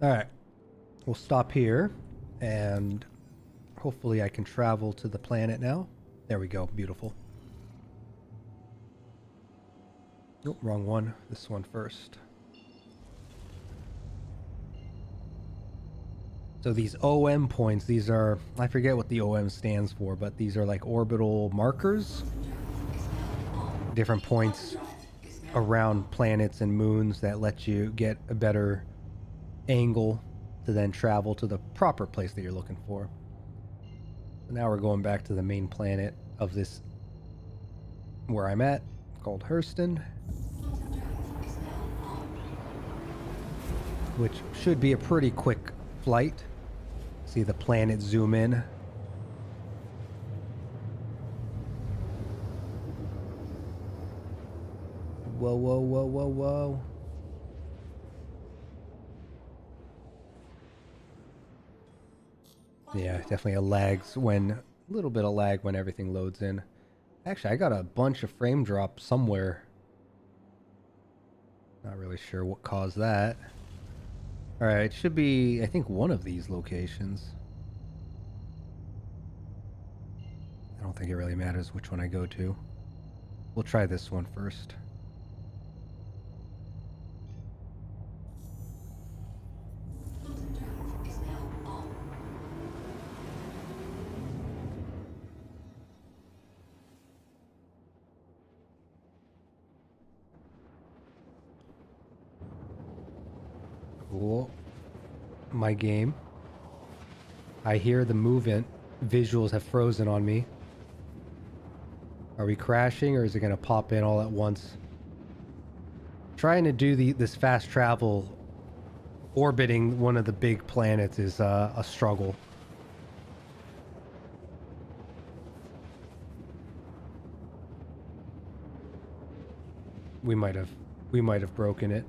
Alright, we'll stop here, and hopefully I can travel to the planet now. There we go, beautiful. Nope, wrong one. This one first. So these OM points, these are, I forget what the OM stands for, but these are like orbital markers. Different points around planets and moons that let you get a better angle to then travel to the proper place that you're looking for. So now we're going back to the main planet of this, where I'm at, called Hurston, which should be a pretty quick flight. See the planet zoom in. Whoa, whoa, whoa, whoa, whoa. Yeah, definitely a little bit of lag when everything loads in. Actually, I got a bunch of frame drops somewhere. Not really sure what caused that. Alright, it should be, I think, one of these locations. I don't think it really matters which one I go to. We'll try this one first. Content draft is now on. Cool. My game. I hear the movement. Visuals have frozen on me. Are we crashing or is it going to pop in all at once? Trying to do this fast travel orbiting one of the big planets is a struggle. We might have broken it.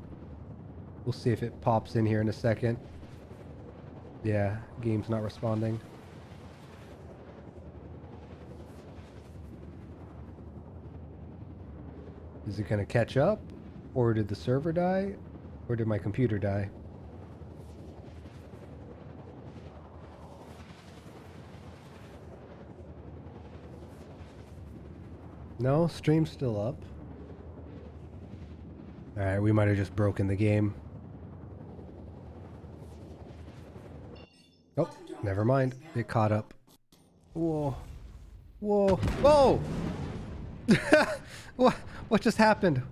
We'll see if it pops in here in a second. Yeah, game's not responding. Is it gonna catch up? Or did the server die? Or did my computer die? No, stream's still up. Alright, we might have just broken the game. Oh, never mind. It caught up. Whoa. Whoa. Whoa! What just happened?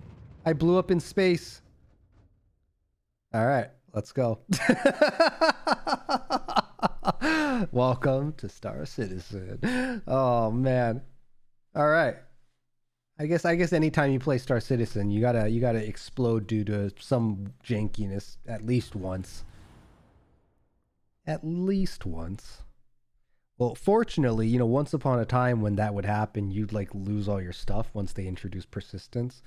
I blew up in space. Alright, let's go. Welcome to Star Citizen. Oh man. Alright. I guess anytime you play Star Citizen, you gotta explode due to some jankiness at least once. At least once. Well, fortunately, you know, once upon a time when that would happen, you'd like lose all your stuff once they introduced persistence.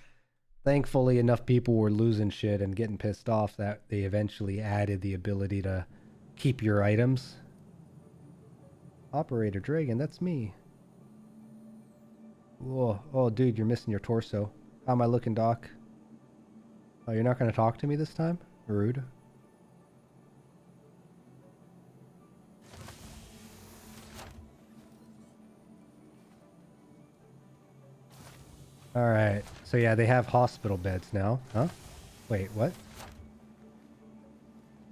Thankfully, enough people were losing shit and getting pissed off that they eventually added the ability to keep your items. Operator Dragon, that's me. Whoa, oh dude, you're missing your torso. How am I looking, Doc? Oh, you're not gonna talk to me this time? Rude. Alright, so yeah, they have hospital beds now. Huh? Wait, what?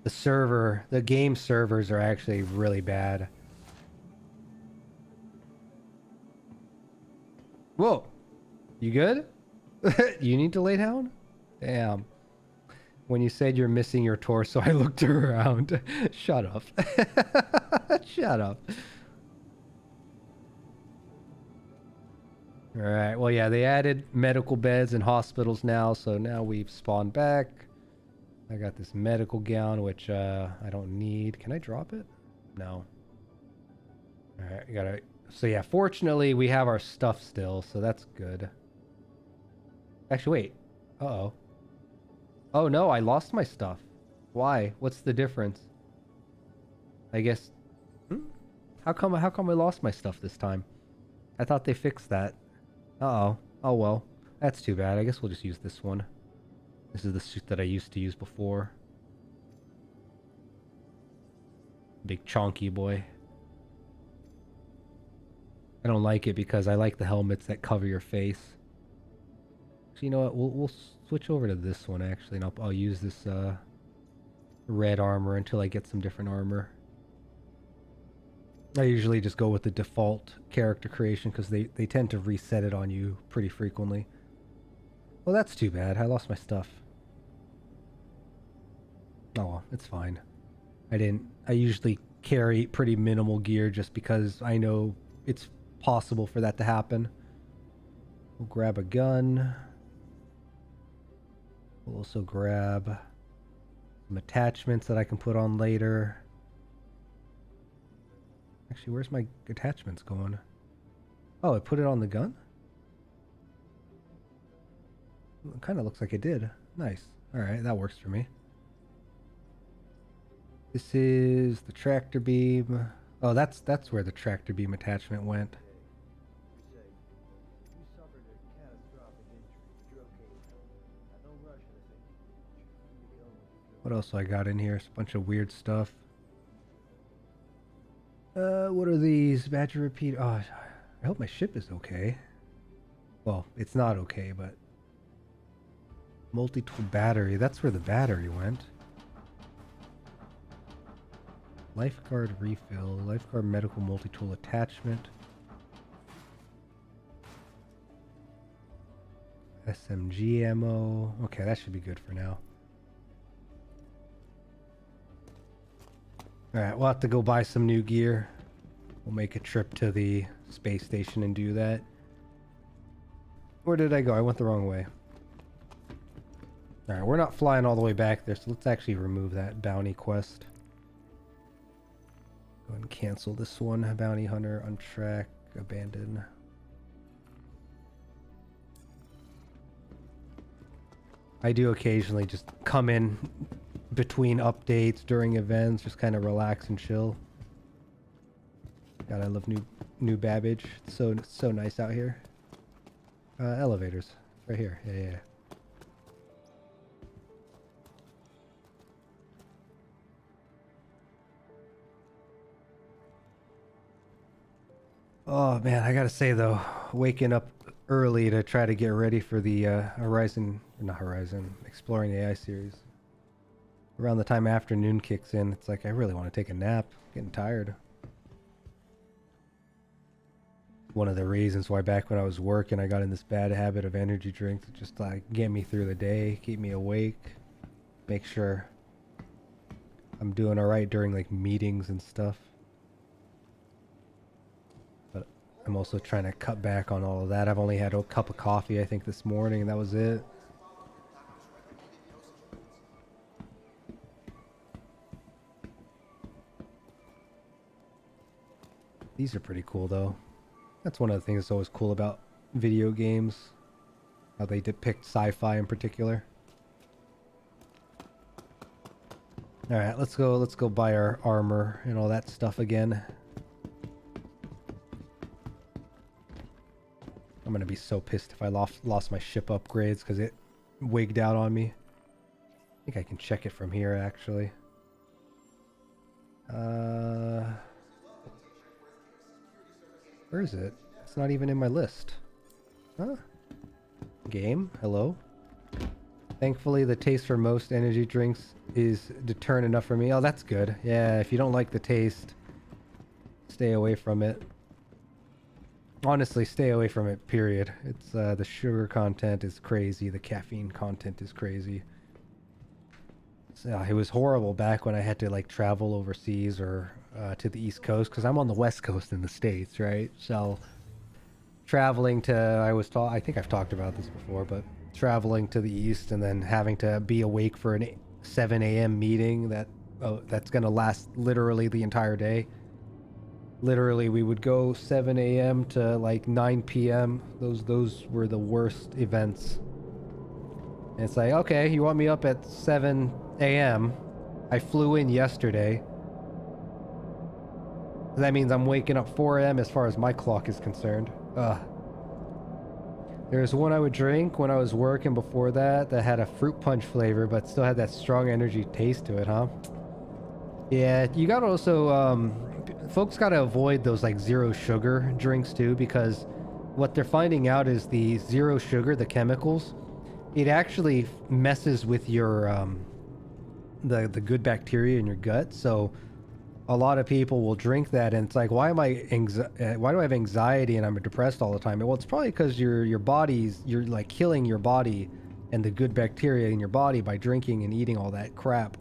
The game servers are actually really bad. Whoa! You good? You need to lay down? Damn. When you said you're missing your torso, I looked around. Shut up. Shut up. Alright, well yeah, they added medical beds in hospitals now, so now we've spawned back. I got this medical gown, which I don't need. Can I drop it? No. Alright, you gotta... So yeah, fortunately we have our stuff still, so that's good. Actually, wait. Uh-oh. Oh no, I lost my stuff. Why? What's the difference? I guess... How come I lost my stuff this time? I thought they fixed that. Uh-oh. Oh well. That's too bad. I guess we'll just use this one. This is the suit that I used to use before. Big chonky boy. I don't like it because I like the helmets that cover your face. So you know what? We'll switch over to this one actually, and I'll use this red armor until I get some different armor. I usually just go with the default character creation because they tend to reset it on you pretty frequently. Well, that's too bad. I lost my stuff. Oh well, it's fine. I usually carry pretty minimal gear just because I know it's possible for that to happen. We'll grab a gun. We'll also grab some attachments that I can put on later. Actually, where's my attachments going? Oh, I put it on the gun? It kind of looks like it did. Nice. Alright, that works for me. This is the tractor beam. Oh, that's where the tractor beam attachment went. We say, you suffered a catastrophic injury. You're okay now. Don't rush anything. Just keep going with the What else I got in here? It's a bunch of weird stuff. What are these? Badger repeat. Oh, I hope my ship is okay. Well, it's not okay, but multi-tool battery. That's where the battery went. Lifeguard refill. Lifeguard medical multi-tool attachment. SMG ammo. Okay, that should be good for now. Alright, we'll have to go buy some new gear. We'll make a trip to the space station and do that. Where did I go? I went the wrong way. Alright, we're not flying all the way back there, so let's actually remove that bounty quest. Go ahead and cancel this one. Bounty hunter, on track, abandon. I do occasionally just come in between updates during events, just kind of relax and chill. God, I love new Babbage. It's so nice out here. Elevators, right here. Yeah. Oh man, I gotta say though, waking up early to try to get ready for the Exploring AI series. Around the time afternoon kicks in, it's like I really want to take a nap. Getting tired. One of the reasons why back when I was working, I got in this bad habit of energy drinks. Just like get me through the day, keep me awake, make sure I'm doing all right during like meetings and stuff. But I'm also trying to cut back on all of that. I've only had a cup of coffee, I think, this morning, and that was it. These are pretty cool, though. That's one of the things that's always cool about video games. How they depict sci-fi in particular. Alright, let's go buy our armor and all that stuff again. I'm gonna be so pissed if I lost my ship upgrades because it wigged out on me. I think I can check it from here, actually. Where is it? It's not even in my list. Huh? Game? Hello? Thankfully, the taste for most energy drinks is deterrent enough for me. Oh, that's good. Yeah, if you don't like the taste, stay away from it. Honestly, stay away from it, period. It's, the sugar content is crazy. The caffeine content is crazy. So, it was horrible back when I had to, like, travel overseas or to the East Coast, because I'm on the West Coast in the States, right? So, traveling to, I think I've talked about this before, but traveling to the East and then having to be awake for an 7 a.m. meeting that's going to last literally the entire day. Literally, we would go 7 a.m. to like 9 p.m. Those were the worst events. And it's like, okay, you want me up at 7 a.m. I flew in yesterday. That means I'm waking up 4 a.m. as far as my clock is concerned. Ugh. There's one I would drink when I was working before that had a fruit punch flavor, but still had that strong energy taste to it, huh? Yeah, you gotta also, folks gotta avoid those like zero sugar drinks too, because what they're finding out is the zero sugar, the chemicals, it actually messes with your, the good bacteria in your gut. So a lot of people will drink that and it's like, why do I have anxiety and I'm depressed all the time? Well, it's probably because you're like killing your body and the good bacteria in your body by drinking and eating all that crap.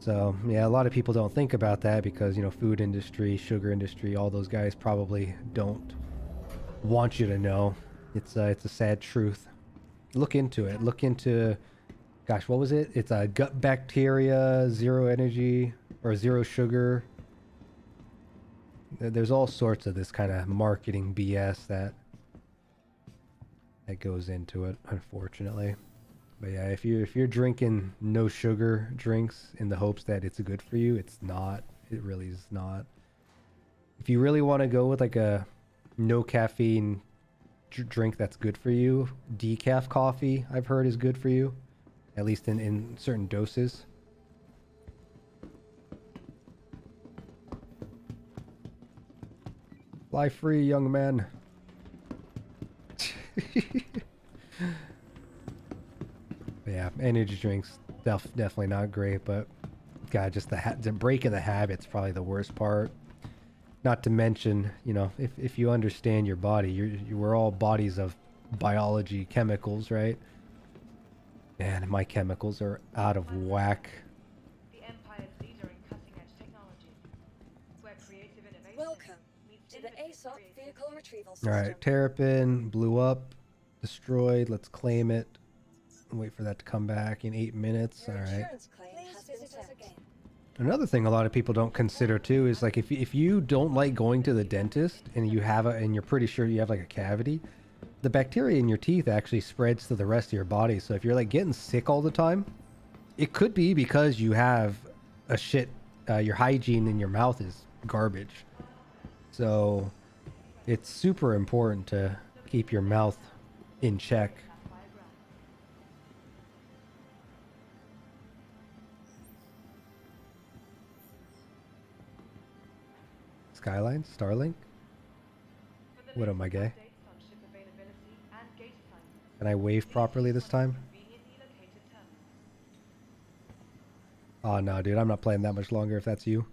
So yeah, a lot of people don't think about that because, you know, food industry, sugar industry, all those guys probably don't want you to know. It's a sad truth. Look into it. Look into, gosh, what was it? It's a gut bacteria, zero energy, or zero sugar. There's all sorts of this kind of marketing BS that goes into it, unfortunately. But yeah, if you're drinking no sugar drinks in the hopes that it's good for you, it's not. It really is not. If you really want to go with like a no caffeine drink that's good for you, decaf coffee I've heard is good for you, at least in certain doses. Fly free, young man. Yeah, energy drinks definitely not great, but God, just the breaking the habit's probably the worst part. Not to mention, you know, if you understand your body, we're all bodies of biology, chemicals, right? Man, my chemicals are out of whack. The Empire's leader in cutting-edge technology, where creative innovation Welcome meets to the innovative ASOP creativity. vehicle retrieval All system. right, Terrapin blew up, destroyed. Let's claim it. Wait for that to come back in 8 minutes. Your All right. insurance claim has been sent. Another thing a lot of people don't consider too is like if you don't like going to the dentist and you're pretty sure you have like a cavity, the bacteria in your teeth actually spreads to the rest of your body. So if you're like getting sick all the time, it could be because you have a your hygiene in your mouth is garbage. So it's super important to keep your mouth in check. Skyline? Starlink? What am I, gay? Can I wave properly this time? Oh no, dude, I'm not playing that much longer if that's you.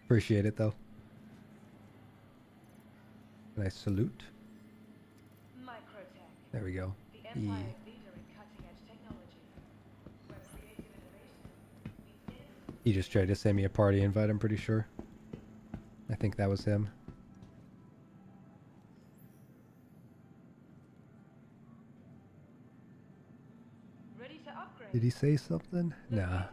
Appreciate it though. Can I salute? There we go. E. He just tried to send me a party invite, I'm pretty sure. I think that was him. Did he say something? Nah.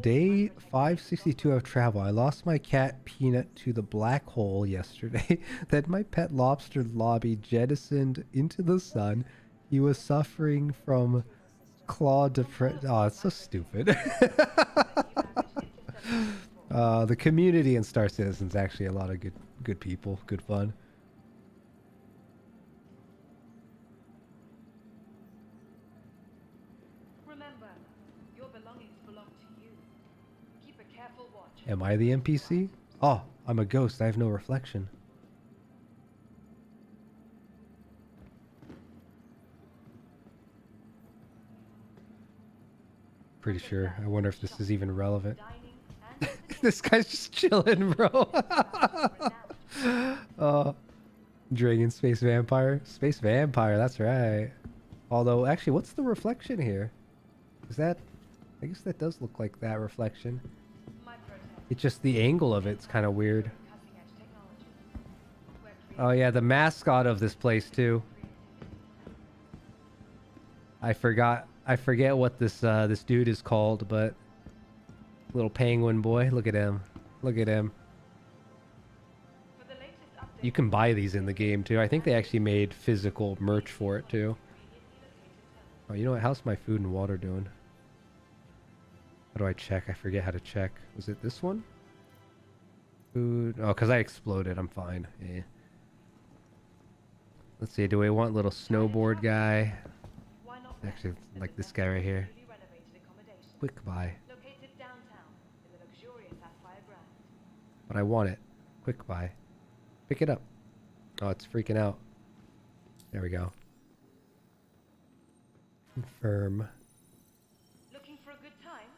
Day 562 of travel. I lost my cat Peanut to the black hole yesterday. Then my pet lobster Lobby jettisoned into the sun. He was suffering from claw depression. Oh, it's so stupid. The community in Star Citizen's actually a lot of good people, good fun. Remember, your belongings belong to you. Keep a careful watch. Am I the NPC? Oh, I'm a ghost. I have no reflection. Pretty sure. I wonder if this is even relevant. This guy's just chilling, bro. Dragon Space Vampire. Space Vampire, that's right. Although, actually, what's the reflection here? Is that... I guess that does look like that reflection. It's just the angle of it's kind of weird. Oh yeah, the mascot of this place too. I forget what this this dude is called, but little penguin boy. Look at him. Look at him. You can buy these in the game too. I think they actually made physical merch for it too. Oh, you know what? How's my food and water doing? How do I check? I forget how to check. Was it this one? Food. Oh, because I exploded. I'm fine. Yeah. Let's see. Do we want little snowboard guy? Actually, like this guy right here. Quick buy. But I want it. Quick buy. Pick it up. Oh, it's freaking out. There we go. Confirm.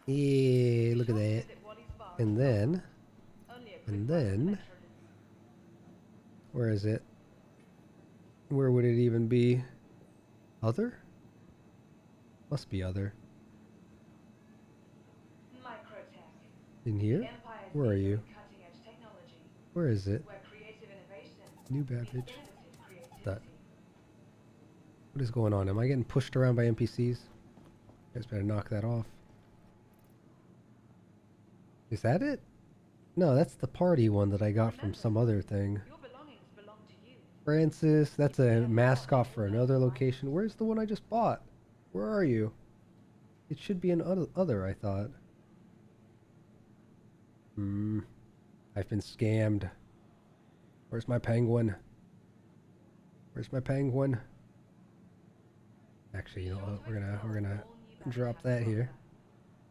Yeah, look at that. And then, where is it? Where would it even be? Other? Must be other. In here? Where are you? Where is it? New Babbage. That. What is going on? Am I getting pushed around by NPCs? You guys better knock that off. Is that it? No, that's the party one that I got from some other thing. Francis, that's a mascot for another location. Where's the one I just bought? Where are you? It should be an other, I thought. I've been scammed. Where's my penguin? Where's my penguin? Actually, you know what? We're gonna drop that here.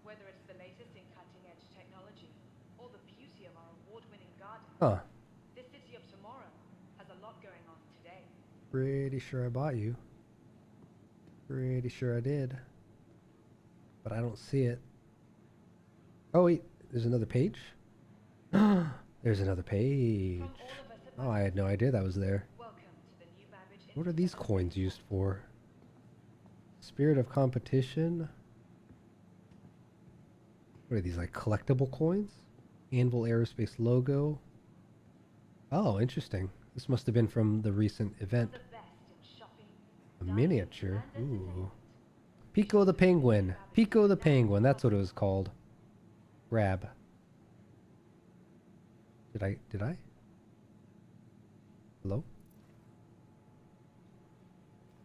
Whether it's the latest in cutting-edge technology or the beauty of our award-winning garden, Huh. this city of tomorrow has a lot going on today. Pretty sure I bought you. Pretty sure I did. But I don't see it. Oh wait, there's another page? There's another page. From all of us at Oh, I had no idea that was there. welcome to the new Babbage What are these coins used for? Spirit of competition? What are these, like collectible coins? Anvil Aerospace logo. Oh, interesting. This must have been from the recent event. the best in shopping. A miniature. Ooh. Pico the Penguin. Pico the Penguin. That's what it was called. Grab. Did I? Hello?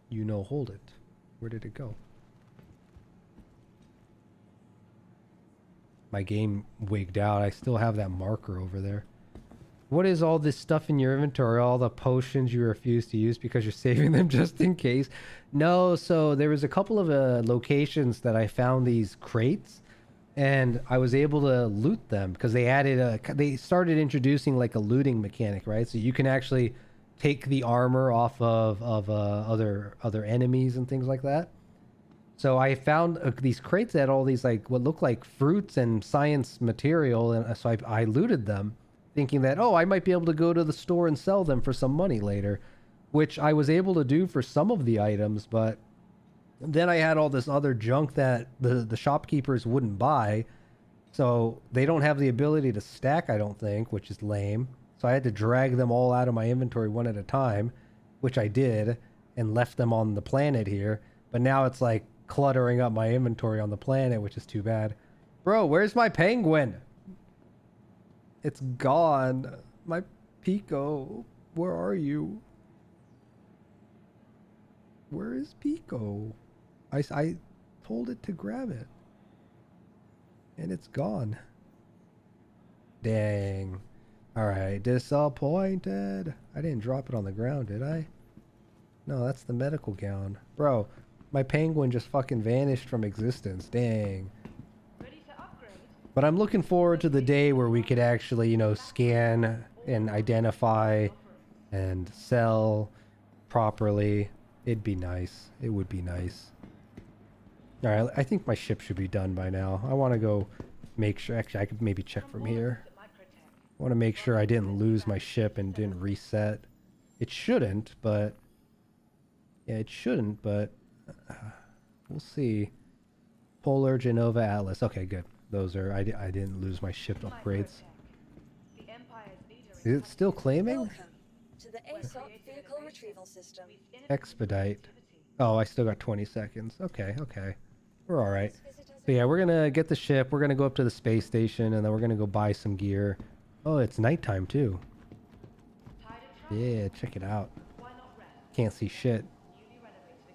You know, hold it. Where did it go? My game wigged out. I still have that marker over there. What is all this stuff in your inventory? All the potions you refuse to use because you're saving them just in case? No, so there was a couple of locations that I found these crates, and I was able to loot them because they started introducing like a looting mechanic, right? So you can actually take the armor off of other enemies and things like that. So I found these crates that had all these like what looked like fruits and science material, and so I looted them, thinking that, oh, I might be able to go to the store and sell them for some money later, which I was able to do for some of the items, but then I had all this other junk that the shopkeepers wouldn't buy, so they don't have the ability to stack, I don't think, which is lame. So I had to drag them all out of my inventory one at a time, which I did, and left them on the planet here, but now it's like cluttering up my inventory on the planet, which is too bad. Bro, where's my penguin? It's gone. My Pico. Where are you? Where is Pico? I told it to grab it. And it's gone. Dang. Alright, disappointed. I didn't drop it on the ground, did I? No, that's the medical gown. Bro, my penguin just fucking vanished from existence. Dang. Ready to upgrade? But I'm looking forward to the day where we could actually, you know, scan and identify and sell properly. It'd be nice. It would be nice. Alright, I think my ship should be done by now. I want to go make sure. Actually, I could maybe check from here. I want to make sure I didn't lose my ship and didn't reset. It shouldn't, but... Yeah, it shouldn't, but... we'll see. Polar, Genova, Atlas. Okay, good. Those are... I didn't lose my ship upgrades. The Empire's leader Is it still claiming? Welcome to the ASOP vehicle retrieval system. Expedite. Oh, I still got 20 seconds. Okay, okay. We're alright. So yeah, we're gonna get the ship, we're gonna go up to the space station, and then we're gonna go buy some gear. Oh, it's nighttime too. Yeah, check it out. Can't see shit.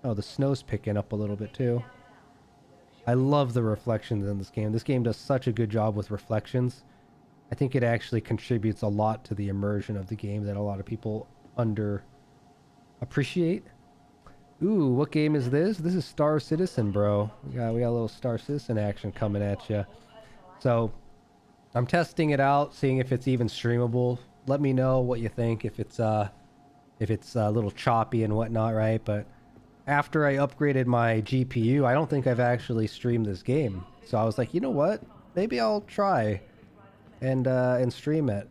Oh, the snow's picking up a little bit too. I love the reflections in this game. This game does such a good job with reflections. I think it actually contributes a lot to the immersion of the game that a lot of people appreciate. Ooh, what game is this? This is Star Citizen, bro. We got a little Star Citizen action coming at you. So, I'm testing it out, seeing if it's even streamable. Let me know what you think, if it's a little choppy and whatnot, right? But after I upgraded my GPU, I don't think I've actually streamed this game. So I was like, you know what? Maybe I'll try and stream it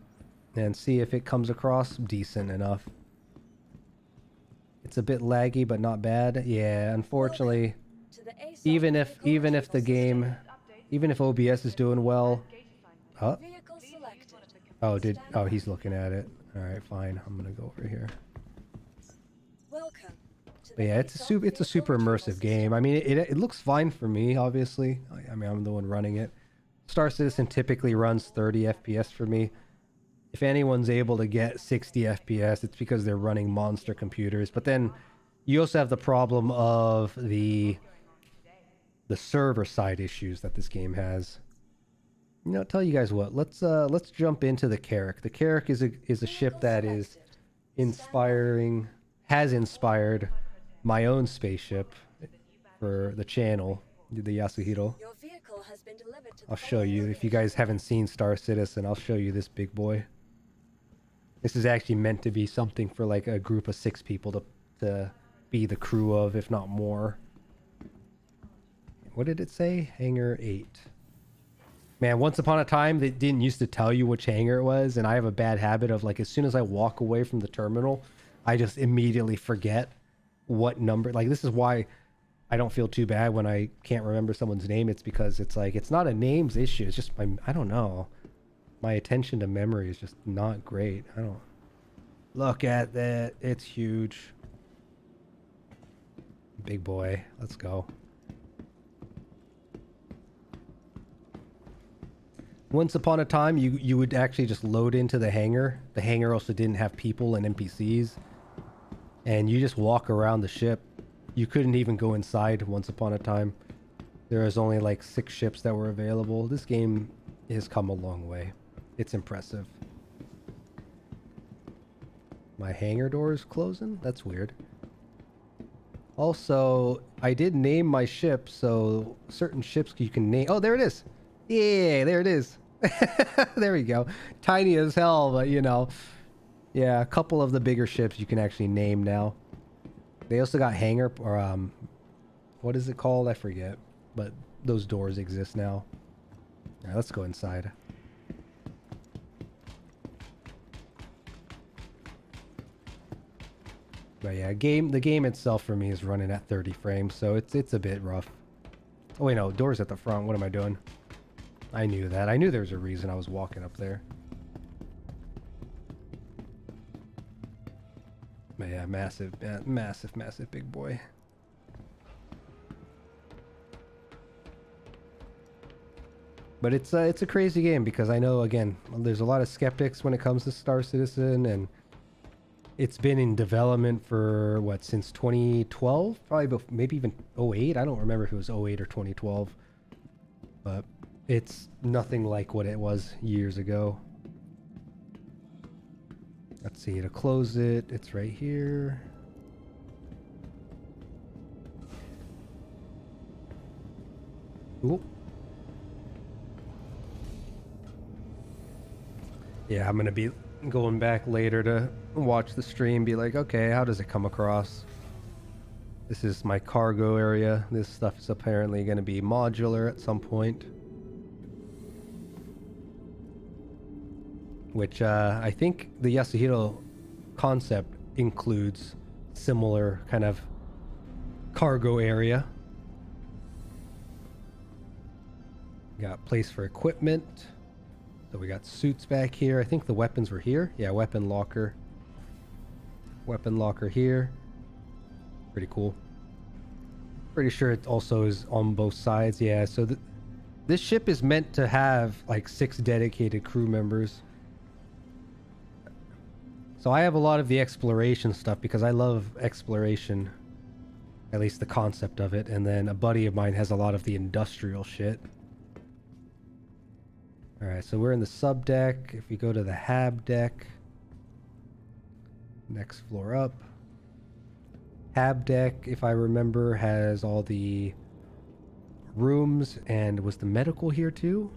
and see if it comes across decent enough. It's a bit laggy, but not bad. Yeah, unfortunately, even if the game, even if OBS is doing well. Huh? Oh, he's looking at it. All right, fine. I'm gonna go over here. Welcome. But yeah, it's a super immersive game. I mean, it looks fine for me, obviously. I mean, I'm the one running it. Star Citizen typically runs 30 FPS for me. If anyone's able to get 60 FPS, it's because they're running monster computers. But then you also have the problem of the server side issues that this game has. You know, tell you guys what. Let's jump into the Carrack. The Carrack is a ship that is inspiring, has inspired my own spaceship for the channel, the Yasuhiro. Your vehicle has been delivered to the I'll show you. following If you guys location. haven't seen Star Citizen, I'll show you this big boy. This is actually meant to be something for like a group of 6 people to be the crew of, if not more. What did it say? Hangar 8. Man, once upon a time, they didn't used to tell you which hangar it was, and I have a bad habit of, like, as soon as I walk away from the terminal, I just immediately forget what number. Like, this is why I don't feel too bad when I can't remember someone's name. It's because it's like, it's not a names issue. It's just, I don't know. My attention to memory is just not great. I don't... Look at that. It's huge. Big boy. Let's go. Once upon a time, you would actually just load into the hangar. The hangar also didn't have people and NPCs. And you just walk around the ship. You couldn't even go inside once upon a time. There was only like 6 ships that were available. This game has come a long way. It's impressive. My hangar door is closing? That's weird. Also, I did name my ship, so certain ships you can name... Oh, there it is! Yeah, there it is. There we go. Tiny as hell, but you know. Yeah, a couple of the bigger ships you can actually name now. They also got hangar, or what is it called? I forget. But those doors exist now. Alright, let's go inside. But yeah, the game itself for me is running at 30 frames, so it's a bit rough. Oh wait, no, doors at the front. What am I doing? I knew that. I knew there was a reason I was walking up there. But yeah, massive, massive big boy. But it's a crazy game because I know, again, there's a lot of skeptics when it comes to Star Citizen, and it's been in development for, what, since 2012? Probably maybe even 08. I don't remember if it was 08 or 2012. But it's nothing like what it was years ago. Let's see, to close it, it's right here. Ooh. Yeah, I'm gonna be going back later to watch the stream, be like, okay, how does it come across? This is my cargo area. This stuff is apparently gonna be modular at some point. Which I think the Yasuhiro concept includes similar kind of cargo area. Got place for equipment. So we got suits back here. I think the weapons were here. Yeah, weapon locker. Weapon locker here. Pretty cool. Pretty sure it also is on both sides. Yeah, so this ship is meant to have like 6 dedicated crew members. So I have a lot of the exploration stuff because I love exploration. At least the concept of it. And then a buddy of mine has a lot of the industrial shit. Alright, so we're in the sub deck. If we go to the hab deck, next floor up. Hab deck, if I remember, has all the rooms, and was the medical here too?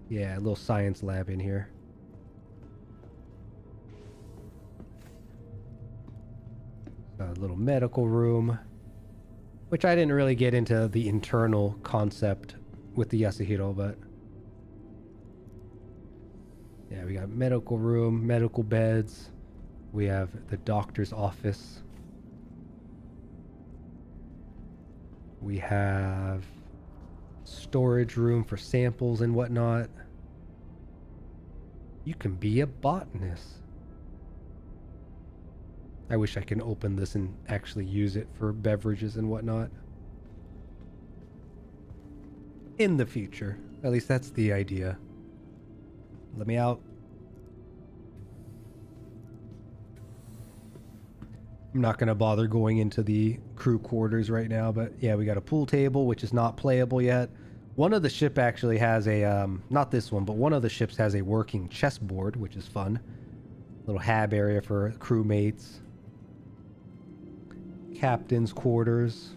Yeah, a little science lab in here. A little medical room, which I didn't really get into the internal concept with the Yasuhiro, but yeah, we got medical room, medical beds. We have the doctor's office. We have storage room for samples and whatnot. You can be a botanist. I wish I can open this and actually use it for beverages and whatnot. In the future. At least that's the idea. Let me out. I'm not going to bother going into the crew quarters right now, but yeah, we got a pool table, which is not playable yet. One of the ship actually has a, not this one, but one of the ships has a working chessboard, which is fun. Little hab area for crewmates. Captain's quarters.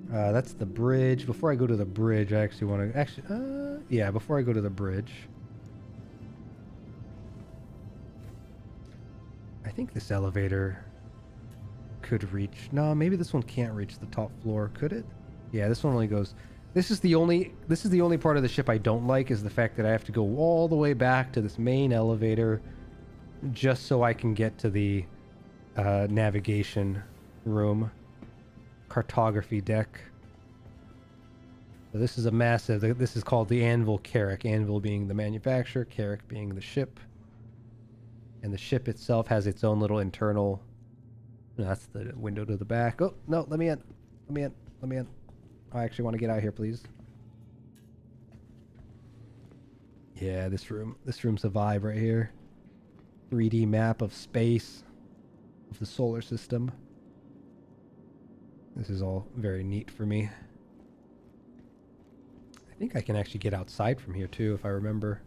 That's the bridge. Before I go to the bridge, I actually want to... yeah, before I go to the bridge. I think this elevator could reach... No, maybe this one can't reach the top floor. Could it? Yeah, this one only goes... This is the only part of the ship I don't like, is the fact that I have to go all the way back to this main elevator just so I can get to the navigation room. Cartography deck. So this is a massive... This is called the Anvil Carrack. Anvil being the manufacturer, Carrack being the ship. And the ship itself has its own little internal... No, that's the window to the back. Oh, no, let me in. Let me in. Let me in. I actually want to get out of here, please. Yeah, this room's a vibe right here. 3D map of space, of the solar system. This is all very neat for me. I think I can actually get outside from here too, if I remember.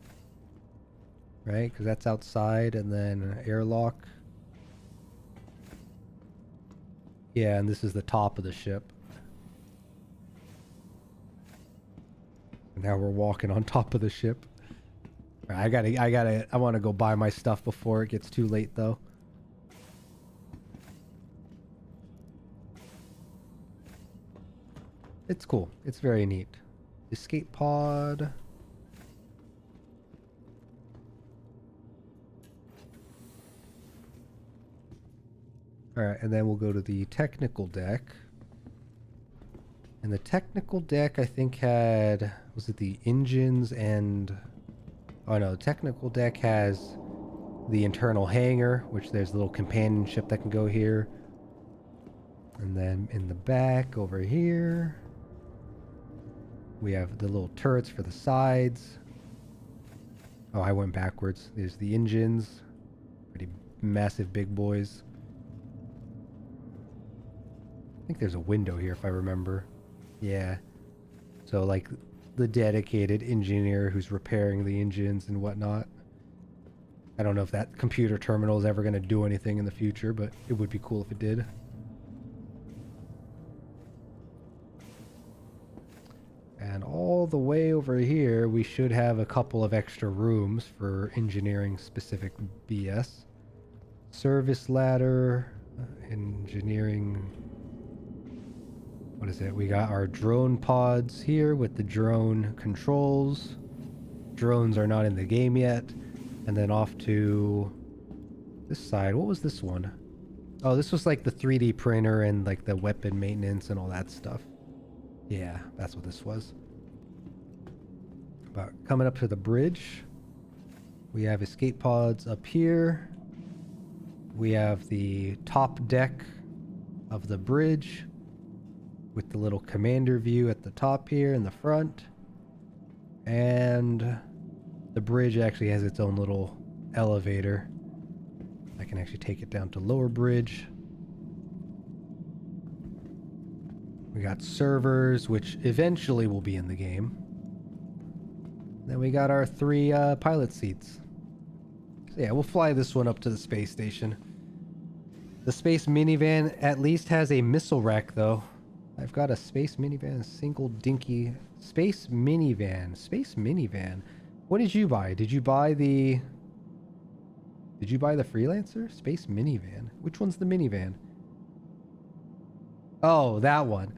Right? Because that's outside, and then an airlock. Yeah, and this is the top of the ship. And now we're walking on top of the ship. I want to go buy my stuff before it gets too late, though. It's cool. It's very neat. Escape pod. Alright, and then we'll go to the technical deck. And the technical deck, I think, had... Was it the engines and... Oh no, the technical deck has the internal hangar, which there's a little companion ship that can go here. And then in the back, over here, we have the little turrets for the sides. Oh, I went backwards. There's the engines. Pretty massive big boys. I think there's a window here if I remember. Yeah. So like the dedicated engineer who's repairing the engines and whatnot. I don't know if that computer terminal is ever going to do anything in the future, but it would be cool if it did. And all the way over here, we should have a couple of extra rooms for engineering specific BS. Service ladder, engineering... What is it? We got our drone pods here with the drone controls. Drones are not in the game yet. And then off to this side. What was this one? Oh, this was like the 3D printer and like the weapon maintenance and all that stuff. Yeah, that's what this was. But coming up to the bridge, we have escape pods up here. We have the top deck of the bridge with the little commander view at the top here in the front. And the bridge actually has its own little elevator. I can actually take it down to lower bridge. We got servers, which eventually will be in the game. Then we got our 3 pilot seats. So yeah, we'll fly this one up to the space station. The space minivan at least has a missile rack, though. I've got a space minivan, a single dinky space minivan. Space minivan. What did you buy? Did you buy the Freelancer? Space minivan. Which one's the minivan? Oh, that one.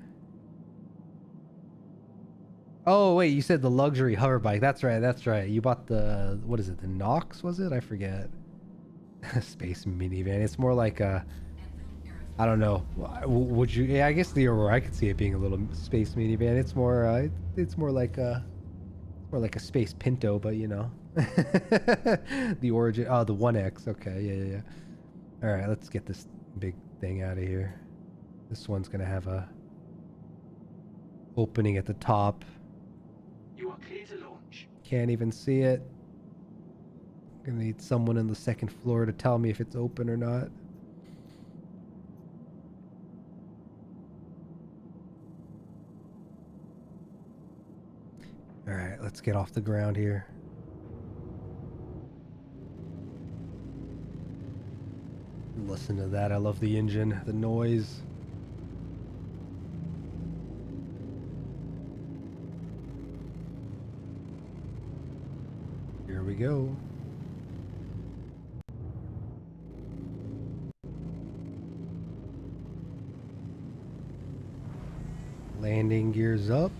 Oh, wait, you said the luxury hover bike. That's right, that's right. You bought the, what is it, the Nox, was it? I forget. Space minivan. It's more like a... I don't know. Would you? Yeah, I guess the Aurora. I could see it being a little space minivan. It's more like a space Pinto, but you know, the origin. Oh, the 1X. Okay, yeah. All right, let's get this big thing out of here. This one's gonna have a opening at the top. You are clear to launch. Can't even see it. Gonna need someone on the second floor to tell me if it's open or not. All right, let's get off the ground here. Listen to that. I love the engine, the noise. Here we go. Landing gears up.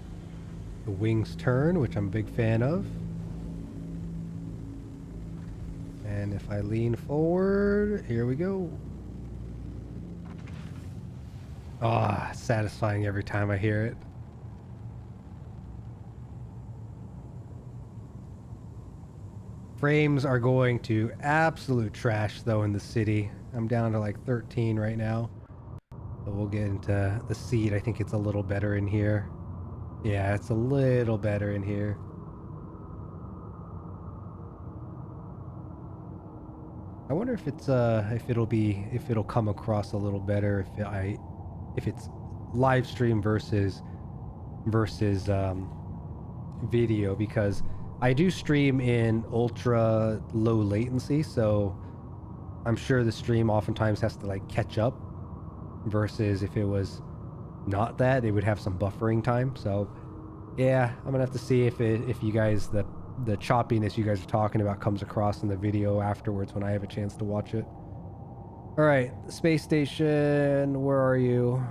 The wings turn, which I'm a big fan of. And if I lean forward, here we go. Ah, satisfying every time I hear it. Frames are going to absolute trash though in the city. I'm down to like 13 right now. But we'll get into the seat. I think it's a little better in here. Yeah, it's a little better in here. I wonder if it's if it'll come across a little better if it's live stream versus video, because I do stream in ultra low latency, so I'm sure the stream oftentimes has to like catch up, versus if it was not that, it would have some buffering time. So yeah, I'm gonna have to see if you guys, the choppiness you guys are talking about comes across in the video afterwards when I have a chance to watch it. All right, space station, where are you?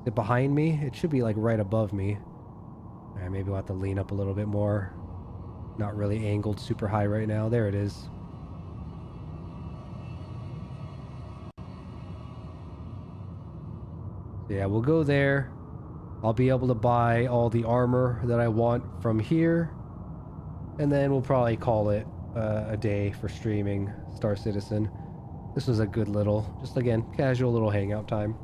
Is it behind me? It should be like right above me. All right, maybe we'll have to lean up a little bit more. Not really angled super high right now. There it is. Yeah, we'll go there. I'll be able to buy all the armor that I want from here. And then we'll probably call it a day for streaming Star Citizen. This was a good little, just again, casual little hangout time.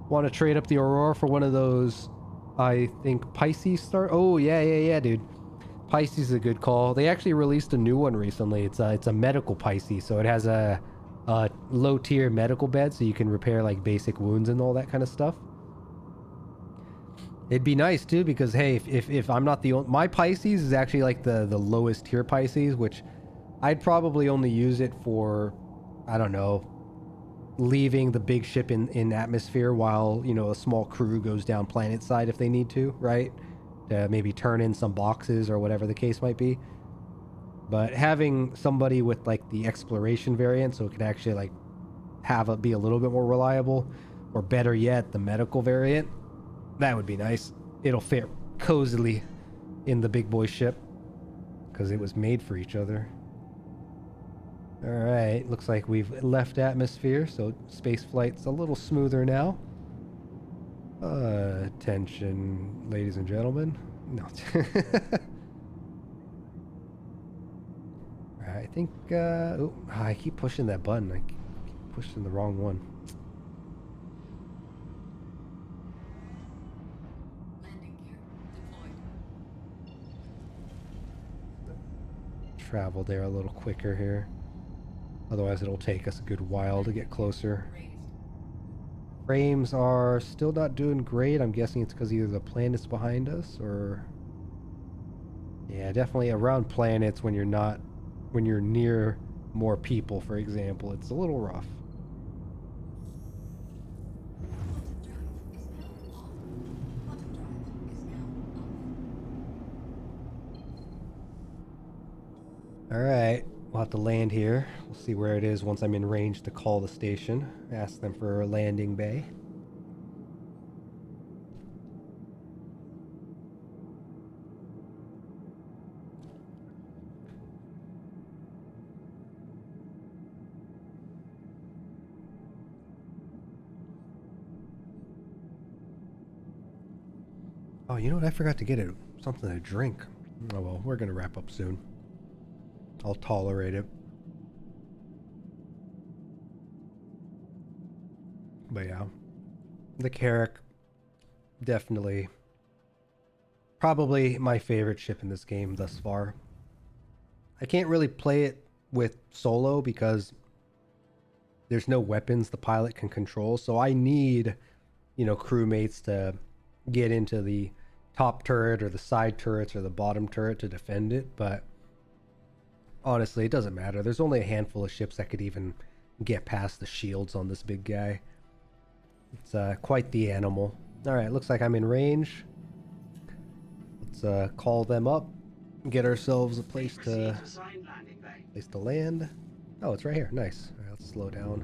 Want to trade up the Aurora for one of those, I think, Pisces Star? Oh, yeah, dude. Pisces is a good call. They actually released a new one recently. It's a medical Pisces, so it has a low tier medical bed, so you can repair like basic wounds and all that kind of stuff. It'd be nice too, because hey, if I'm not the only, my Pisces is actually like the lowest tier Pisces, which I'd probably only use it for, I don't know, leaving the big ship in atmosphere while, you know, a small crew goes down planet side if they need to, right? To maybe turn in some boxes or whatever the case might be. But having somebody with like the exploration variant, so it can actually like be a little bit more reliable, or better yet, the medical variant, that would be nice. It'll fit cozily in the big boy ship because it was made for each other. All right, looks like we've left atmosphere, so space flight's a little smoother now. Attention, ladies and gentlemen. No. I think, oh, I keep pushing that button. I keep pushing the wrong one. Landing gear deployed. Travel there a little quicker here. Otherwise, it'll take us a good while to get closer. Raised. Frames are still not doing great. I'm guessing it's because either the planet's behind us or... Yeah, definitely around planets when you're near more people, for example, it's a little rough. Quantum drive is now off. Quantum drive is now off. All right, we'll have to land here. We'll see where it is once I'm in range to call the station. Ask them for a landing bay. Oh, you know what? I forgot to get it something to drink. Oh well, we're gonna wrap up soon. I'll tolerate it. But yeah, the Carrack, definitely, probably my favorite ship in this game thus far. I can't really play it with solo because there's no weapons the pilot can control, so I need, you know, crewmates to get into the top turret or the side turrets or the bottom turret to defend it, but honestly, it doesn't matter. There's only a handful of ships that could even get past the shields on this big guy. It's quite the animal. Alright, looks like I'm in range. Let's call them up. Get ourselves a place to land. Oh, it's right here. Nice. Alright, let's slow down.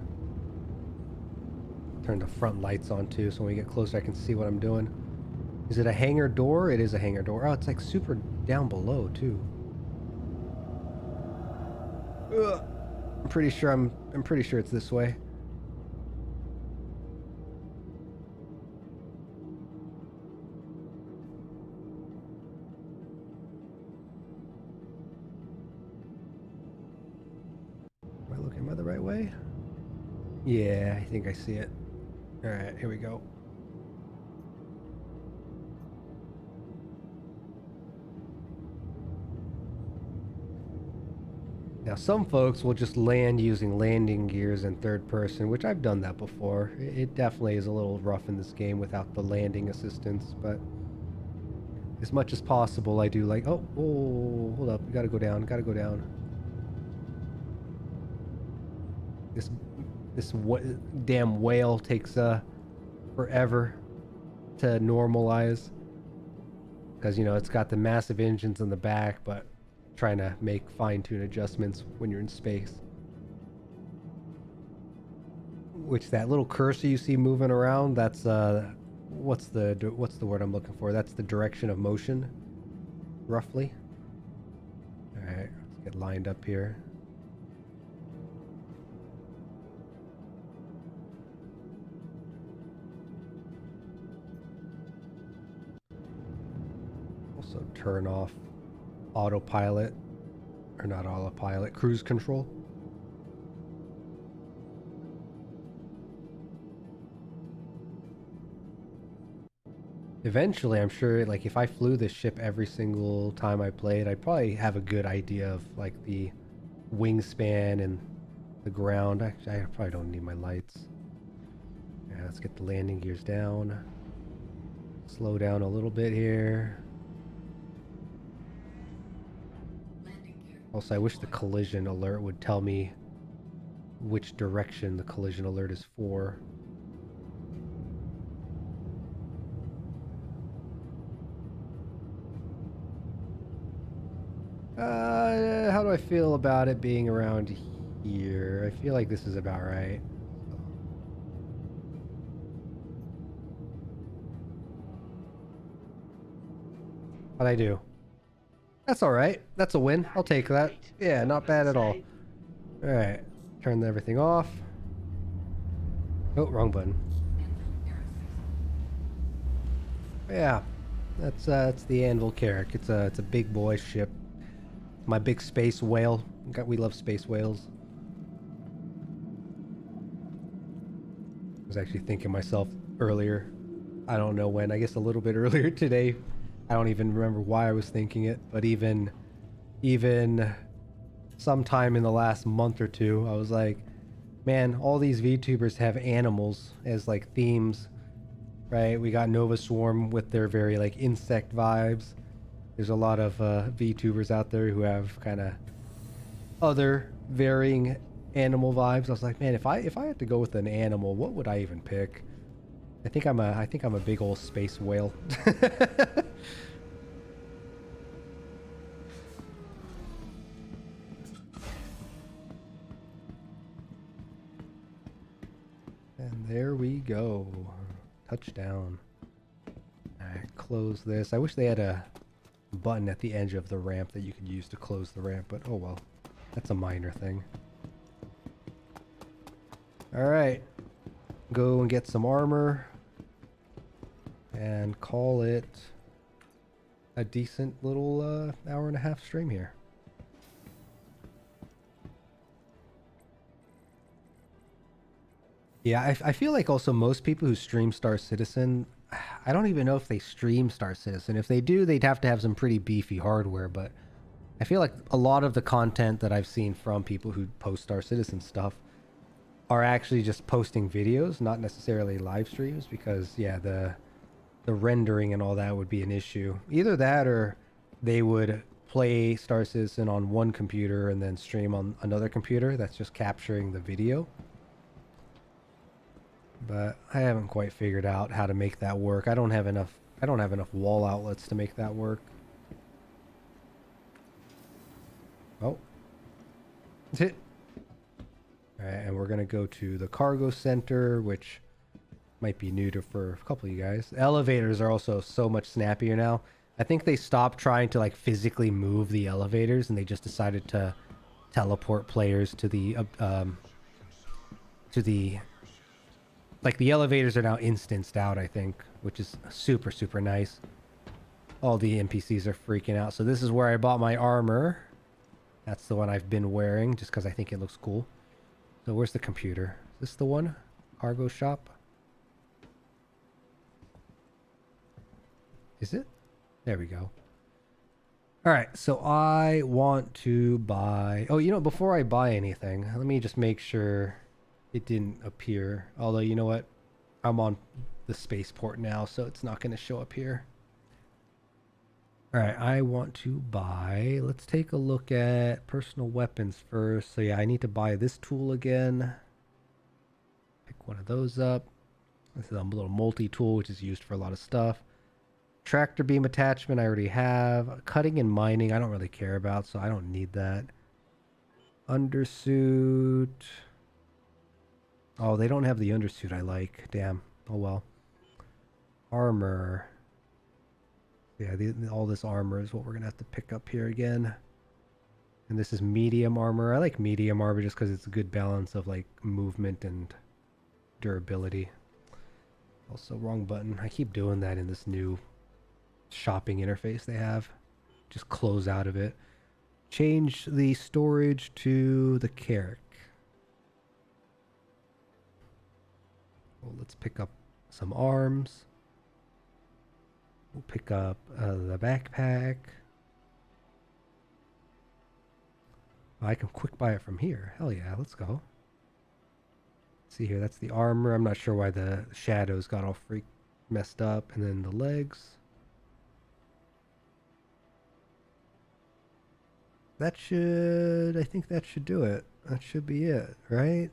Turn the front lights on too, so when we get closer I can see what I'm doing. Is it a hangar door? It is a hangar door. Oh, it's like super down below too. Ugh. I'm pretty sure it's this way. Am I the right way? Yeah, I think I see it. Alright, here we go. Now some folks will just land using landing gears in third person, which I've done that before. It definitely is a little rough in this game without the landing assistance, but as much as possible I do like, oh, hold up, you gotta go down, This damn whale takes forever to normalize, because you know it's got the massive engines in the back, but trying to make fine-tune adjustments when you're in space. Which that little cursor you see moving around, that's what's the word I'm looking for? That's the direction of motion, roughly. All right, let's get lined up here. Also turn off autopilot, or not autopilot, cruise control. Eventually, I'm sure, like, if I flew this ship every single time I played, I'd probably have a good idea of, like, the wingspan and the ground. Actually, I probably don't need my lights. Yeah, let's get the landing gears down. Slow down a little bit here. Also, I wish the collision alert would tell me which direction the collision alert is for. How do I feel about it being around here? I feel like this is about right. How'd I do? That's alright. That's a win. I'll take that. Yeah, not bad at all. Alright. Turn everything off. Oh, wrong button. Yeah. That's the Anvil Carrack. It's a big boy ship. My big space whale. We love space whales. I was actually thinking myself earlier. I don't know when. I guess a little bit earlier today. I don't even remember why I was thinking it, but even sometime in the last month or two, I was like, man, all these VTubers have animals as like themes, right? We got Nova Swarm with their very like insect vibes. There's a lot of VTubers out there who have kind of other varying animal vibes. I was like, man, if I had to go with an animal, what would I even pick? I think I'm a big old space whale. And there we go. Touchdown. Alright, close this. I wish they had a button at the edge of the ramp that you could use to close the ramp, but oh well. That's a minor thing. Alright. Go and get some armor. And call it a decent little hour and a half stream here. Yeah, I feel like also most people who stream Star Citizen, I don't even know if they stream Star Citizen. If they do, they'd have to have some pretty beefy hardware, but I feel like a lot of the content that I've seen from people who post Star Citizen stuff are actually just posting videos, not necessarily live streams, because yeah, the rendering and all that would be an issue. Either that or they would play Star Citizen on one computer and then stream on another computer that's just capturing the video. But I haven't quite figured out how to make that work. I don't have enough wall outlets to make that work. Oh. That's it. Alright, and we're gonna go to the cargo center, which might be new for a couple of you guys. Elevators are also so much snappier now. I think they stopped trying to like physically move the elevators and they just decided to teleport players to the like the elevators are now instanced out, I think, which is super, super nice. All the NPCs are freaking out. So this is where I bought my armor. That's the one I've been wearing just because I think it looks cool. So where's the computer? Is this the one? Cargo shop? Is it? There we go. All right, so I want to buy... Oh, you know, before I buy anything, let me just make sure it didn't appear. Although, you know what? I'm on the spaceport now, so it's not going to show up here. All right, I want to buy... Let's take a look at personal weapons first. So yeah, I need to buy this tool again. Pick one of those up. This is a little multi-tool, which is used for a lot of stuff. Tractor beam attachment I already have. Cutting and mining I don't really care about, so I don't need that. Undersuit. Oh, they don't have the undersuit I like. Damn. Oh well. Armor. Yeah, all this armor is what we're going to have to pick up here again. And this is medium armor. I like medium armor just because it's a good balance of like movement and durability. Also, wrong button. I keep doing that in this new shopping interface they have. Just close out of it. Change the storage to the Carrick. Well, let's pick up some arms. We'll pick up the backpack. I can quick buy it from here. Hell yeah, let's go. See here, that's the armor. I'm not sure why the shadows got all messed up. And then the legs. That should... I think that should do it. That should be it, right?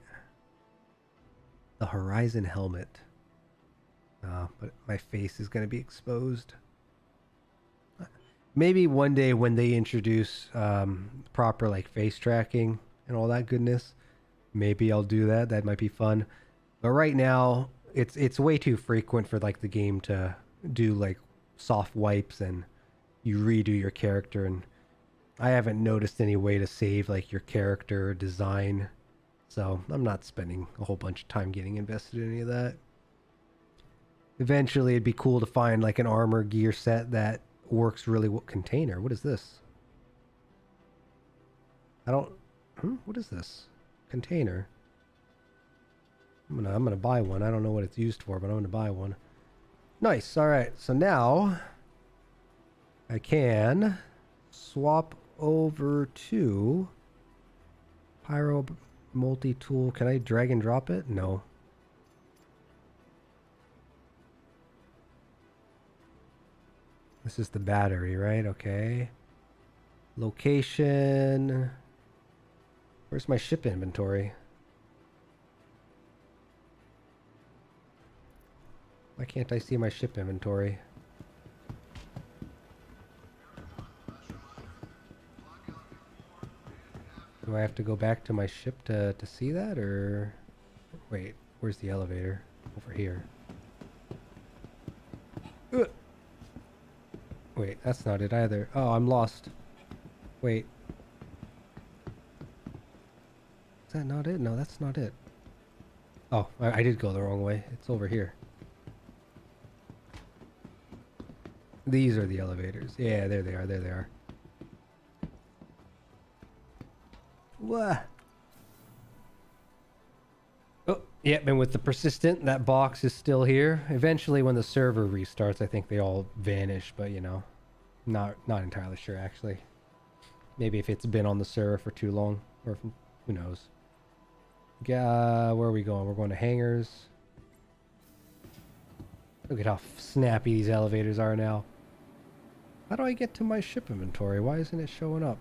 The Horizon helmet. But my face is going to be exposed. Maybe one day when they introduce proper like face tracking and all that goodness, maybe I'll do that. That might be fun. But right now, it's way too frequent for like the game to do like soft wipes and you redo your character, and I haven't noticed any way to save like your character design. So I'm not spending a whole bunch of time getting invested in any of that. Eventually, it'd be cool to find like an armor gear set that works really well. Container. What is this? I don't... What is this? Container. I'm gonna buy one. I don't know what it's used for, but I'm gonna buy one. Nice. All right. So now I can swap over to Pyro multi-tool. Can I drag and drop it? No. This is the battery, right? Okay. Location. Where's my ship inventory? Why can't I see my ship inventory? Do I have to go back to my ship to see that, or... Wait, where's the elevator? Over here. Wait, that's not it either. Oh, I'm lost. Wait. Is that not it? No, that's not it. Oh, I did go the wrong way. It's over here. These are the elevators. Yeah, there they are. There they are. What? Oh, yep, and with the persistent, that box is still here. Eventually, when the server restarts, I think they all vanish, but you know, not entirely sure actually. Maybe if it's been on the server for too long, or if, who knows. Where are we going? We're going to hangars. Look at how snappy these elevators are now. How do I get to my ship inventory? Why isn't it showing up?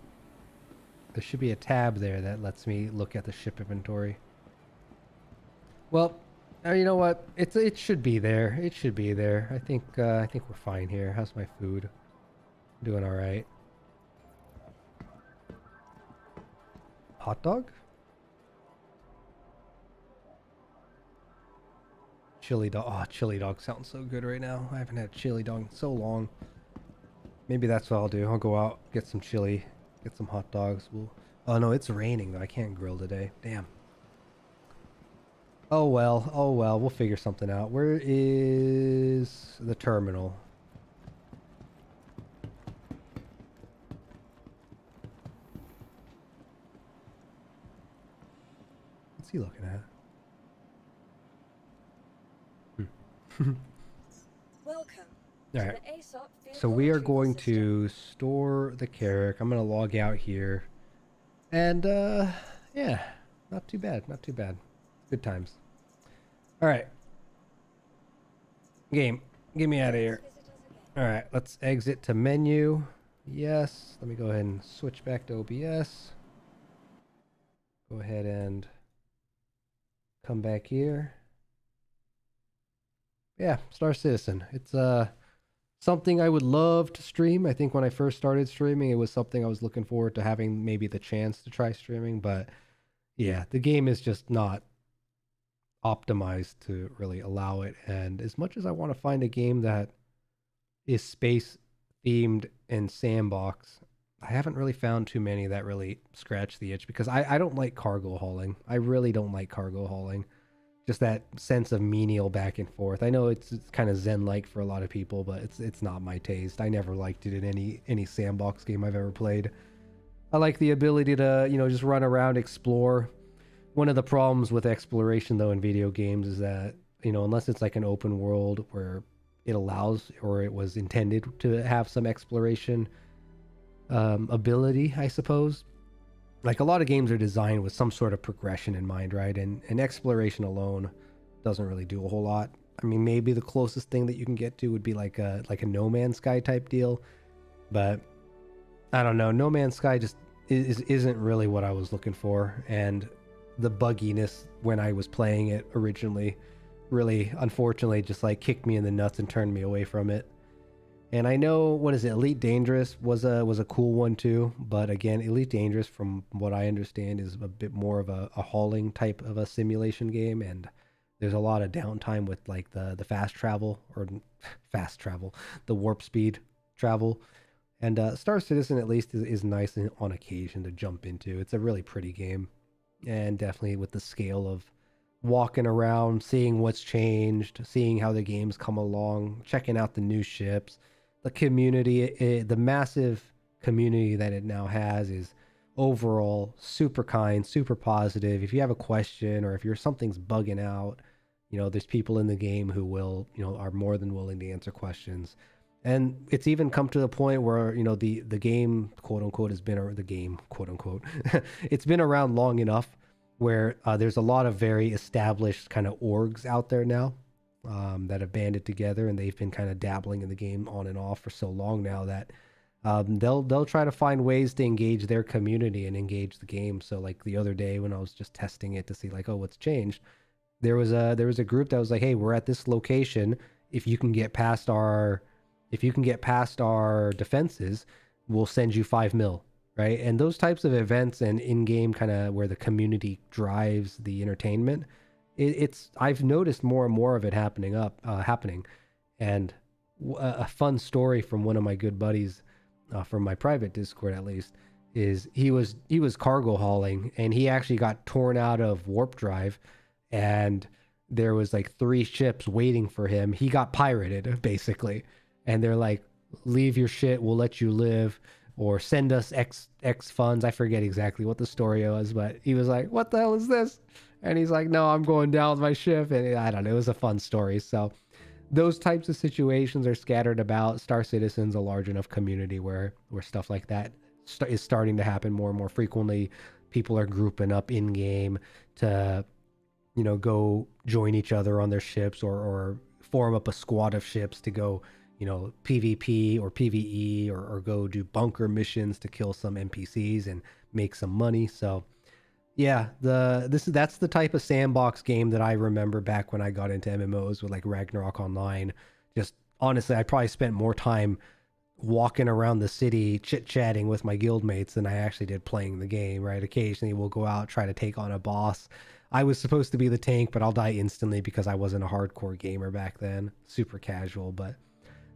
There should be a tab there that lets me look at the ship inventory. Well, you know what? It should be there. It should be there. I think we're fine here. How's my food? Doing all right. Hot dog? Chili dog. Oh, chili dog sounds so good right now. I haven't had chili dog in so long. Maybe that's what I'll do. I'll go out, get some chili, get some hot dogs. Oh no, it's raining though. I can't grill today. Damn. Oh well. Oh well. We'll figure something out. Where is the terminal? What's he looking at? Welcome. All right. So we are going to store the Carrack. I'm going to log out here. And, yeah, not too bad. Not too bad. Good times. All right. Game, get me out of here. All right, let's exit to menu. Yes. Let me go ahead and switch back to OBS. Go ahead and come back here. Yeah, Star Citizen. It's, something I would love to stream. I think when I first started streaming, it was something I was looking forward to having maybe the chance to try streaming. But yeah, the game is just not optimized to really allow it. And as much as I want to find a game that is space themed and sandbox, I haven't really found too many that really scratch the itch because I don't like cargo hauling. I really don't like cargo hauling. Just that sense of menial back and forth. I know it's kind of zen-like for a lot of people, but it's not my taste. I never liked it in any sandbox game I've ever played. I like the ability to, just run around, explore. One of the problems with exploration, though, in video games is that, unless it's like an open world where it allows or it was intended to have some exploration ability, I suppose. Like a lot of games are designed with some sort of progression in mind, right? And exploration alone doesn't really do a whole lot. I mean, maybe the closest thing that you can get to would be like a No Man's Sky type deal, but I don't know. No Man's Sky just isn't really what I was looking for, and the bugginess when I was playing it originally really, unfortunately, just like kicked me in the nuts and turned me away from it. And I know, what is it, Elite Dangerous was a cool one too, but again, Elite Dangerous, from what I understand, is a bit more of a hauling type of a simulation game, and there's a lot of downtime with like the fast travel, the warp speed travel. And Star Citizen at least is nice on occasion to jump into. It's a really pretty game, and definitely with the scale of walking around, seeing what's changed, seeing how the game's come along, checking out the new ships. The community, the massive community that it now has is overall super kind, super positive. If you have a question or if something's bugging out, there's people in the game who will, are more than willing to answer questions. And it's even come to the point where, the game, quote unquote, it's been around long enough where there's a lot of very established kind of orgs out there now. That have banded together, and they've been kind of dabbling in the game on and off for so long now that they'll try to find ways to engage their community and engage the game. So like the other day when I was just testing it to see like, oh, what's changed, there was a group that was like, hey, we're at this location. If you can get past our defenses, we'll send you 5 mil, right? And those types of events and in-game kind of where the community drives the entertainment. I've noticed more and more of it happening. And a fun story from one of my good buddies, from my private Discord at least, is he was cargo hauling, and he actually got torn out of warp drive, and there was like 3 ships waiting for him. He got pirated basically, and they're like, leave your shit, we'll let you live, or send us X funds. I forget exactly what the story was, but he was like, what the hell is this? And he's like, no, I'm going down with my ship. And I don't know, it was a fun story. So those types of situations are scattered about. Star Citizen's a large enough community where stuff like that is starting to happen more and more frequently. People are grouping up in game to, go join each other on their ships or form up a squad of ships to go, PvP or PvE, or go do bunker missions to kill some NPCs and make some money. So yeah, that's the type of sandbox game that I remember back when I got into MMOs with like Ragnarok Online. Just honestly, I probably spent more time walking around the city chit-chatting with my guildmates than I actually did playing the game, right? Occasionally we'll go out, try to take on a boss. I was supposed to be the tank, but I'll die instantly because I wasn't a hardcore gamer back then. Super casual. But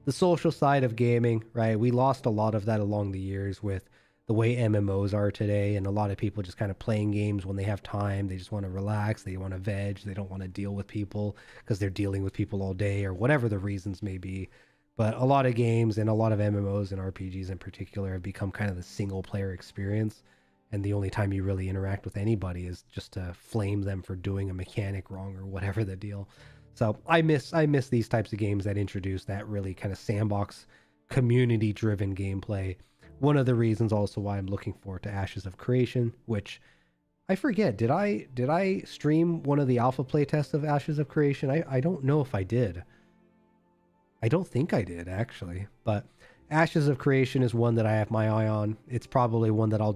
the social side of gaming, right? We lost a lot of that along the years with the way MMOs are today, and a lot of people just kind of playing games when they have time. They just want to relax, they want to veg, they don't want to deal with people because they're dealing with people all day or whatever the reasons may be. But a lot of games and a lot of MMOs and RPGs in particular have become kind of the single player experience, and the only time you really interact with anybody is just to flame them for doing a mechanic wrong or whatever the deal. So I miss these types of games that introduce that really kind of sandbox community driven gameplay. One of the reasons also why I'm looking forward to Ashes of Creation, which I forget, did I stream one of the alpha playtests of Ashes of Creation? I don't know if I did. I don't think I did, actually. But Ashes of Creation is one that I have my eye on. It's probably one that I'll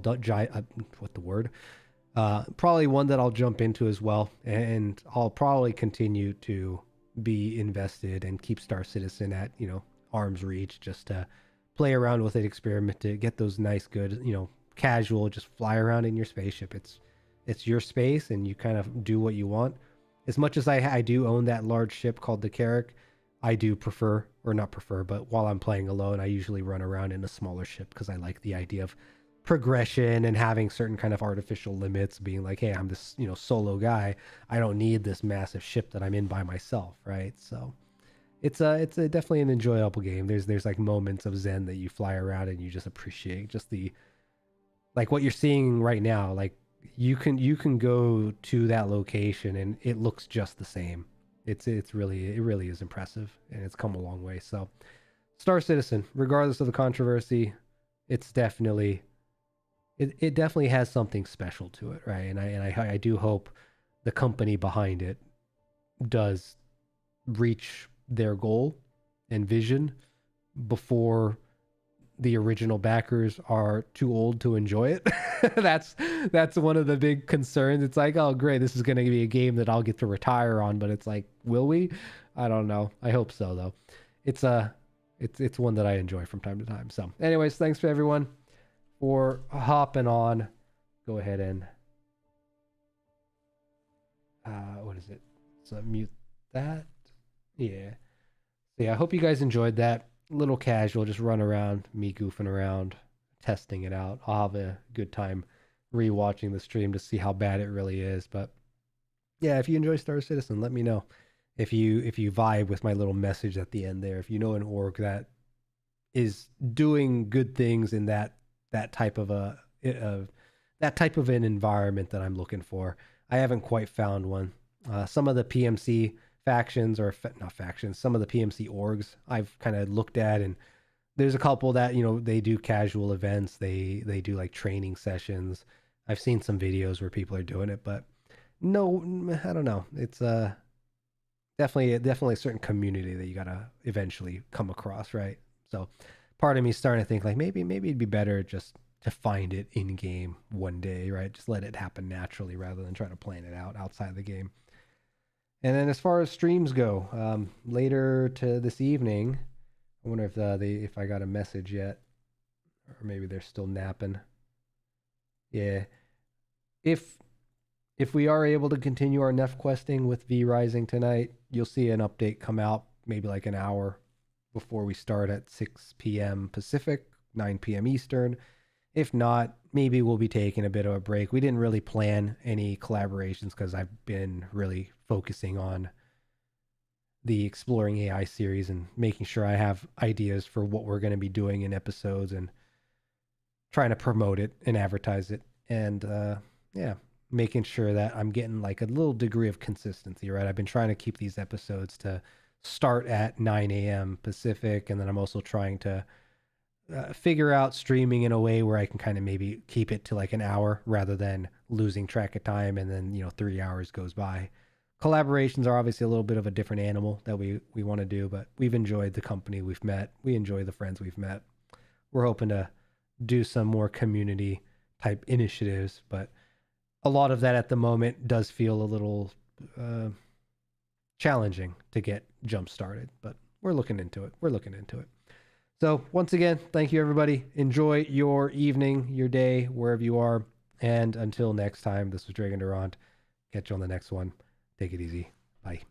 probably one that I'll jump into as well, and I'll probably continue to be invested and keep Star Citizen at arm's reach, just to play around with it, experiment, to get those nice, good, casual, just fly around in your spaceship. It's your space, and you kind of do what you want. As much as I do own that large ship called the Carrack, I do prefer, or not prefer, but while I'm playing alone, I usually run around in a smaller ship because I like the idea of progression and having certain kind of artificial limits, being like, hey, I'm this solo guy, I don't need this massive ship that I'm in by myself, right? So it's a definitely an enjoyable game. There's like moments of zen that you fly around and you just appreciate just the, like what you're seeing right now. Like you can go to that location and it looks just the same. It really is impressive, and it's come a long way. So Star Citizen, regardless of the controversy, it's definitely it definitely has something special to it, right? And I do hope the company behind it does reach their goal and vision before the original backers are too old to enjoy it. that's one of the big concerns. It's like, oh great, this is going to be a game that I'll get to retire on, but it's like, will we? I don't know. I hope so though. It's one that I enjoy from time to time. So anyways, thanks for everyone for hopping on. Go ahead and what is it? So mute that. Yeah. So yeah, I hope you guys enjoyed that. Little casual, just run around, me goofing around, testing it out. I'll have a good time rewatching the stream to see how bad it really is. But yeah, if you enjoy Star Citizen, let me know. If you vibe with my little message at the end there, if you know an org that is doing good things in that type of that type of an environment that I'm looking for. I haven't quite found one. Some of the PMC factions, or not factions, some of the PMC orgs I've kind of looked at, and there's a couple that they do casual events, they do like training sessions. I've seen some videos where people are doing it, but no, I don't know. It's definitely a certain community that you gotta eventually come across, right? So part of me is starting to think like maybe it'd be better just to find it in game one day, right? Just let it happen naturally rather than try to plan it out outside of the game. And then as far as streams go, later to this evening, I wonder if I got a message yet, or maybe they're still napping. Yeah, if we are able to continue our Nef questing with V Rising tonight, you'll see an update come out maybe like an hour before we start at 6 p.m. Pacific, 9 p.m. Eastern. If not, maybe we'll be taking a bit of a break. We didn't really plan any collaborations because I've been really focusing on the Exploring AI series and making sure I have ideas for what we're going to be doing in episodes and trying to promote it and advertise it. And yeah, making sure that I'm getting like a little degree of consistency, right? I've been trying to keep these episodes to start at 9 a.m. Pacific, and then I'm also trying to figure out streaming in a way where I can kind of maybe keep it to like an hour rather than losing track of time and then 3 hours goes by Collaborations are obviously a little bit of a different animal that we want to do, but we've enjoyed the company we've met. We enjoy the friends we've met. We're hoping to do some more community type initiatives, but a lot of that at the moment does feel a little challenging to get jump started, but we're looking into it. So once again, thank you everybody. Enjoy your evening, your day, wherever you are. And until next time, this was Dregn Durant. Catch you on the next one. Take it easy. Bye.